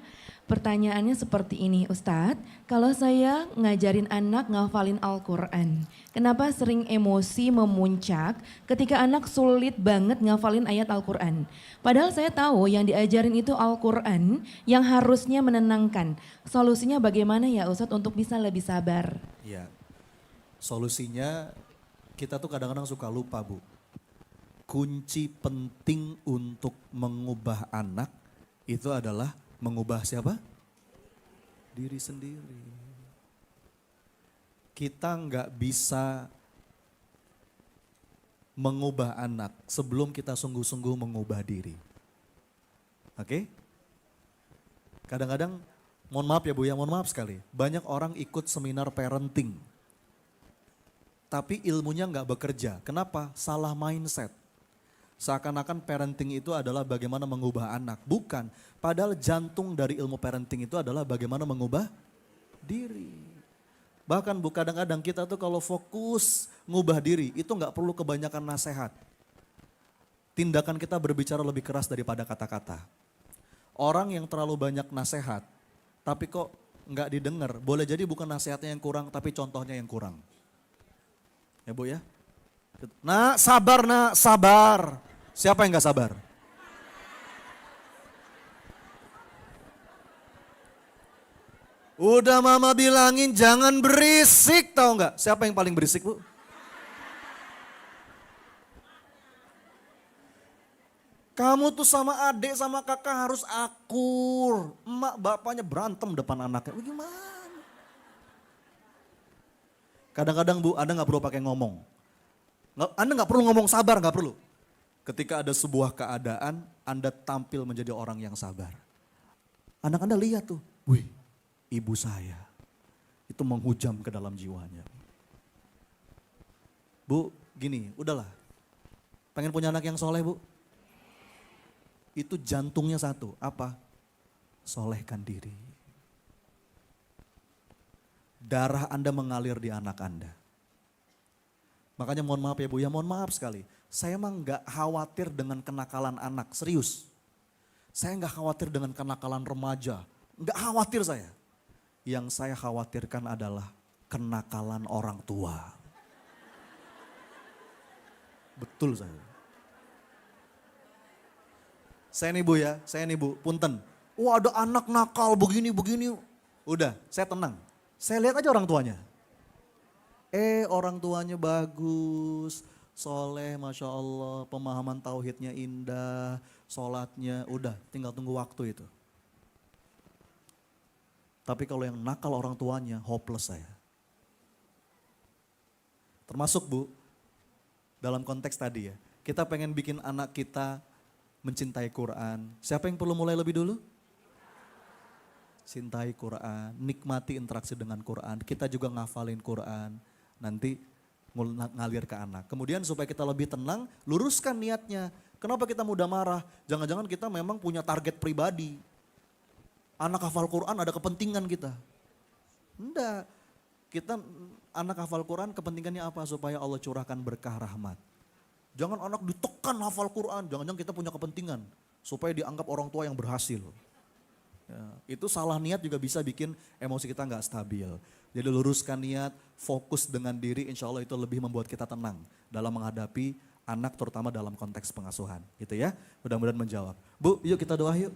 Pertanyaannya seperti ini Ustadz, kalau saya ngajarin anak ngafalin Al-Quran, kenapa sering emosi memuncak ketika anak sulit banget ngafalin ayat Al-Quran? Padahal saya tahu yang diajarin itu Al-Quran yang harusnya menenangkan. Solusinya bagaimana ya Ustadz untuk bisa lebih sabar? Iya, solusinya kita tuh kadang-kadang suka lupa Bu. Kunci penting untuk mengubah anak itu adalah mengubah siapa? Diri sendiri. Kita nggak bisa mengubah anak sebelum kita sungguh-sungguh mengubah diri. Oke? Kadang-kadang, mohon maaf ya Bu ya, mohon maaf sekali. Banyak orang ikut seminar parenting. Tapi ilmunya nggak bekerja. Kenapa? Salah mindset. Seakan-akan parenting itu adalah bagaimana mengubah anak. Bukan. Padahal jantung dari ilmu parenting itu adalah bagaimana mengubah diri. Bahkan Bu, kadang-kadang kita tuh kalau fokus ngubah diri itu nggak perlu kebanyakan nasihat. tindakan kita berbicara lebih keras daripada kata-kata. Orang yang terlalu banyak nasihat, tapi kok nggak didengar, boleh jadi bukan nasihatnya yang kurang, tapi contohnya yang kurang. Ya Bu ya? Nak, sabar nak, sabar. Siapa yang nggak sabar? Udah mama bilangin jangan berisik, tahu nggak? Siapa yang paling berisik Bu? Kamu tuh sama adik sama kakak harus akur. Emak bapaknya berantem depan anaknya. Gimana? Kadang-kadang Bu, Anda nggak perlu pakai ngomong. Anda nggak perlu ngomong sabar, nggak perlu. Ketika ada sebuah keadaan, Anda tampil menjadi orang yang sabar. Anak Anda lihat tuh, wih, ibu saya. Itu menghujam ke dalam jiwanya. Bu, gini, udahlah. Pengen punya anak yang soleh Bu? Itu jantungnya satu, apa? Solehkan diri. Darah Anda mengalir di anak Anda. Makanya mohon maaf ya Bu, ya mohon maaf sekali. Saya emang gak khawatir dengan kenakalan anak, serius. Saya gak khawatir dengan kenakalan remaja, gak khawatir saya. Yang saya khawatirkan adalah kenakalan orang tua. Betul saya. Saya nih Bu ya, saya nih Bu, punten. Wah ada anak nakal begini. Udah, saya tenang. Saya lihat aja orang tuanya. Orang tuanya bagus, soleh Masya Allah, pemahaman tauhidnya indah, sholatnya udah tinggal tunggu waktu itu. Tapi kalau yang nakal orang tuanya, hopeless saya. Termasuk Bu, dalam konteks tadi ya, kita pengen bikin anak kita mencintai Quran. Siapa yang perlu mulai lebih dulu? Cintai Quran, nikmati interaksi dengan Quran. Kita juga ngafalin Quran, nanti ngalir ke anak. Kemudian supaya kita lebih tenang, luruskan niatnya. Kenapa kita mudah marah? Jangan-jangan kita memang punya target pribadi. Anak hafal Quran ada kepentingan kita. Enggak, kita anak hafal Quran kepentingannya apa? Supaya Allah curahkan berkah rahmat. Jangan anak ditekan hafal Quran, jangan-jangan kita punya kepentingan supaya dianggap orang tua yang berhasil. Ya, itu salah niat juga bisa bikin emosi kita nggak stabil. Jadi luruskan niat, fokus dengan diri, insya Allah itu lebih membuat kita tenang dalam menghadapi anak terutama dalam konteks pengasuhan. Gitu ya, mudah-mudahan menjawab. Bu, yuk kita doa yuk.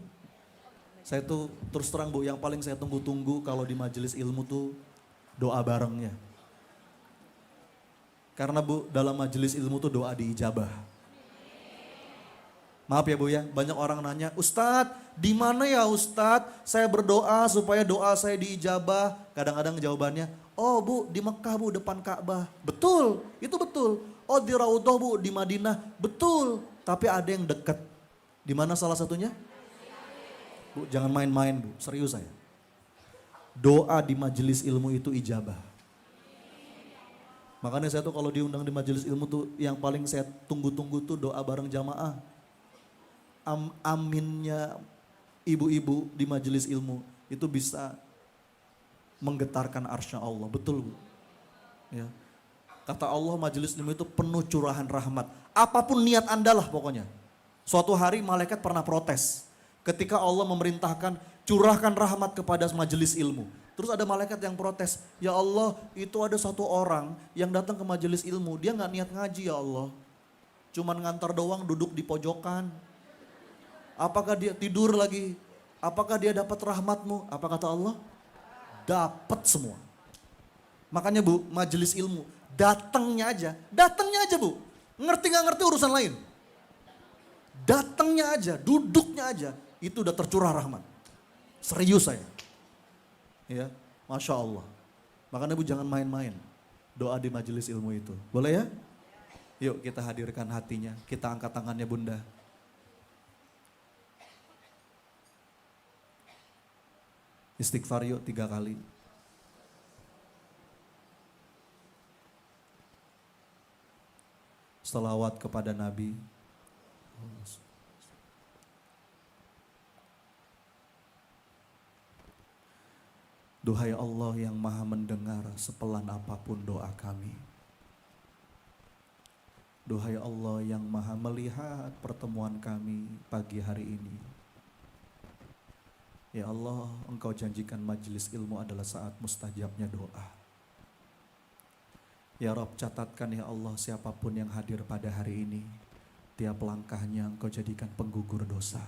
Saya tuh terus terang Bu, yang paling saya tunggu-tunggu kalau di majelis ilmu tuh doa barengnya. Karena Bu, dalam majelis ilmu tuh doa diijabah. Maaf ya Bu ya, banyak orang nanya, Ustadz di mana ya Ustadz saya berdoa supaya doa saya diijabah. Kadang-kadang jawabannya, oh Bu di Mekah Bu depan Ka'bah. Betul, itu betul. Oh di Raudhah Bu di Madinah, betul. Tapi ada yang dekat. Di mana salah satunya? Bu jangan main-main Bu, serius saya. Doa di majelis ilmu itu ijabah. Makanya saya tuh kalau diundang di majelis ilmu tuh yang paling saya tunggu-tunggu tuh doa bareng jamaah. Aminnya ibu-ibu di majelis ilmu itu bisa menggetarkan arsy Allah. Betul Bu. Ya. Kata Allah majelis ilmu itu penuh curahan rahmat. Apapun niat Anda lah pokoknya. Suatu hari malaikat pernah protes. Ketika Allah memerintahkan curahkan rahmat kepada majelis ilmu. Terus ada malaikat yang protes, ya Allah itu ada satu orang yang datang ke majelis ilmu, dia gak niat ngaji ya Allah. Cuman ngantar doang duduk di pojokan. Apakah dia tidur lagi? Apakah dia dapat rahmatmu? Apa kata Allah? Dapat semua. Makanya Bu, majelis ilmu, datangnya aja Bu. Ngerti gak ngerti urusan lain. Datangnya aja, duduknya aja, itu udah tercurah rahmat. Serius saya. Ya, Masya Allah. Makanya Bu jangan main-main doa di majelis ilmu itu. Boleh ya? Yuk kita hadirkan hatinya, kita angkat tangannya Bunda. Istighfar yuk 3 kali. Shalawat kepada Nabi. Duhai Allah yang maha mendengar sepelan apapun doa kami. Duhai Allah yang maha melihat pertemuan kami pagi hari ini. Ya Allah, Engkau janjikan majelis ilmu adalah saat mustajabnya doa. Ya Rabb, catatkan ya Allah siapapun yang hadir pada hari ini, tiap langkahnya Engkau jadikan penggugur dosa.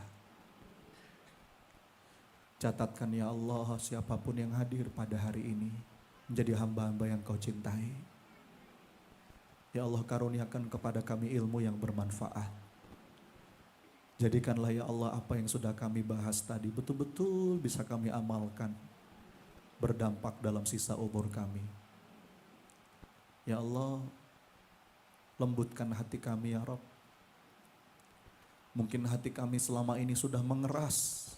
Catatkan ya Allah siapapun yang hadir pada hari ini menjadi hamba-hamba yang Kau cintai. Ya Allah, karuniakan kepada kami ilmu yang bermanfaat. Jadikanlah ya Allah apa yang sudah kami bahas tadi betul-betul bisa kami amalkan, berdampak dalam sisa umur kami. Ya Allah, lembutkan hati kami ya Rabb. Mungkin hati kami selama ini sudah mengeras,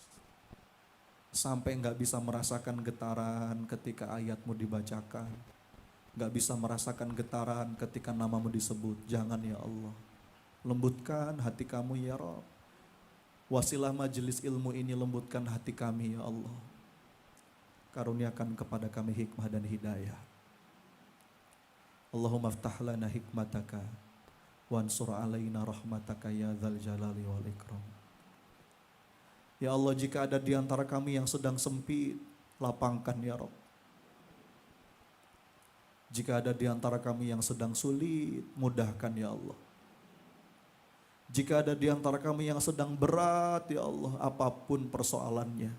sampai gak bisa merasakan getaran ketika ayat-Mu dibacakan. Gak bisa merasakan getaran ketika nama-Mu disebut. Jangan ya Allah, lembutkan hati kami ya Rabb. Wasilah majelis ilmu ini lembutkan hati kami ya Allah. Karuniakan kepada kami hikmah dan hidayah. Allahumma aftah lana hikmataka wansur alaina rahmataka ya dzal jalali wal ikram. Ya Allah, jika ada di antara kami yang sedang sempit, lapangkan ya Rabb. Jika ada di antara kami yang sedang sulit, mudahkan ya Allah. Jika ada di antara kami yang sedang berat ya Allah, apapun persoalannya,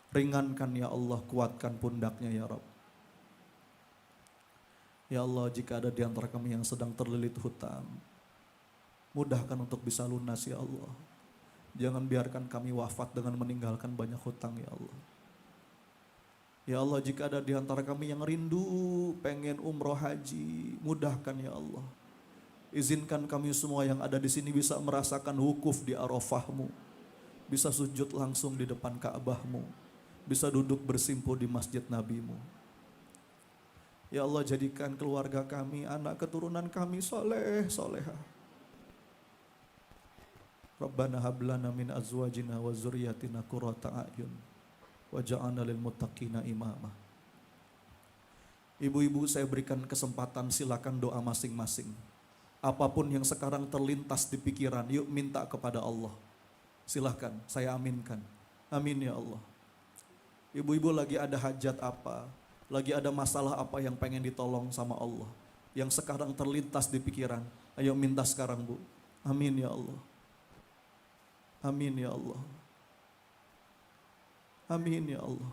ringankan ya Allah, kuatkan pundaknya ya Rabb. Ya Allah, jika ada di antara kami yang sedang terlilit hutang, mudahkan untuk bisa lunas ya Allah. Jangan biarkan kami wafat dengan meninggalkan banyak hutang ya Allah. Ya Allah, jika ada di antara kami yang rindu pengen umroh haji, mudahkan ya Allah. Izinkan kami semua yang ada di sini bisa merasakan wukuf di Arafah-Mu, bisa sujud langsung di depan Ka'bah-Mu, bisa duduk bersimpuh di masjid Nabi-Mu. Ya Allah, jadikan keluarga kami, anak keturunan kami soleh, solehah. Rabbana hablana min azwajina wa zurriyatina qurrata a'yun waj'alna lil muttaqina imama. Ibu-ibu, saya berikan kesempatan, silakan doa masing-masing. Apapun yang sekarang terlintas di pikiran, yuk minta kepada Allah. Silahkan, saya aminkan. Amin ya Allah. Ibu-ibu lagi ada hajat apa, lagi ada masalah apa yang pengen ditolong sama Allah, yang sekarang terlintas di pikiran, ayo minta sekarang Bu. Amin ya Allah. Amin ya Allah. Amin ya Allah.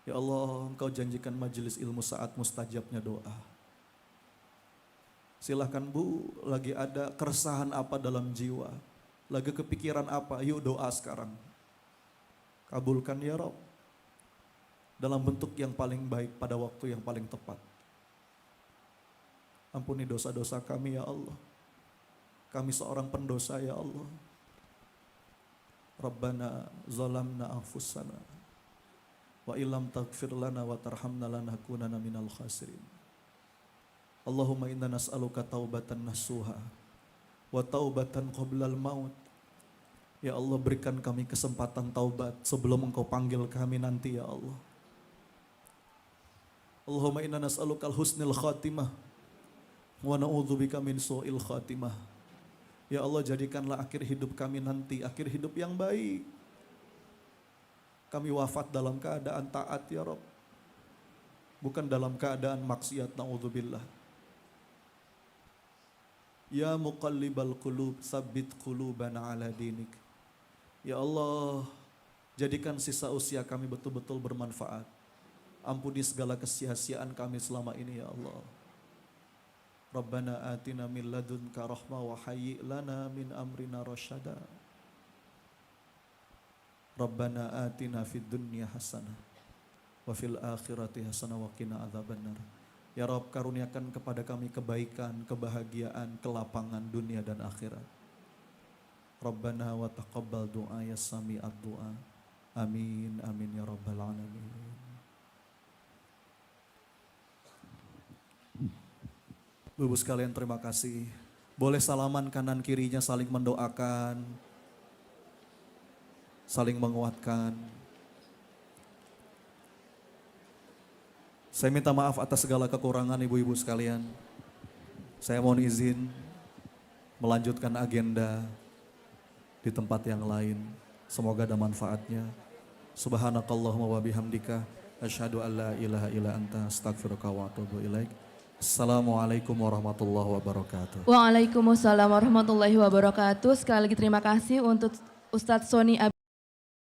Ya Allah, Engkau janjikan majelis ilmu saat mustajabnya doa. Silahkan Bu, lagi ada keresahan apa dalam jiwa, lagi kepikiran apa, yuk doa sekarang. Kabulkan ya Rabb, dalam bentuk yang paling baik pada waktu yang paling tepat. Ampuni dosa-dosa kami ya Allah. Kami seorang pendosa ya Allah. Rabbana zalamna anfusana wa illam taghfir lana wa tarhamna lanakunanna minal khasirin. Allahumma inna nas'aluka taubatan nasuha wa taubatan qoblal maut. Ya Allah, berikan kami kesempatan taubat sebelum Engkau panggil kami nanti ya Allah. Allahumma inna nas'aluka al-husnil khatimah wa na'udzubika min su'il khatimah. Ya Allah, jadikanlah akhir hidup kami nanti akhir hidup yang baik. Kami wafat dalam keadaan taat ya Rabb, bukan dalam keadaan maksiat, na'udzubillah. Ya muqallibal qulub, sabbit qulubana ala dinik. Ya Allah, jadikan sisa usia kami betul-betul bermanfaat. Ampuni segala kesia-siaan kami selama ini ya Allah. Rabbana atina min ladunka rahmah wa hayyi' lana min amrina rasyada. Rabbana atina fid dunya hasanah wa fil akhirati hasanah wa qina adzabannar. Ya Rabb, karuniakan kepada kami kebaikan, kebahagiaan, kelapangan dunia dan akhirat. Rabbana wa taqabbal du'a ya sami'ad du'a. Amin, amin ya rabbal alamin. Ibu sekalian, terima kasih. Boleh salaman kanan kirinya, saling mendoakan, saling menguatkan. Saya minta maaf atas segala kekurangan ibu-ibu sekalian. Saya mohon izin melanjutkan agenda di tempat yang lain. Semoga ada manfaatnya. Subhanakallahumma wa bihamdika asyhadu an la ilaha illa anta astaghfiruka wa atubu ilaik. Assalamualaikum warahmatullahi wabarakatuh. Waalaikumsalam warahmatullahi wabarakatuh. Sekali lagi terima kasih untuk Ustadz Sony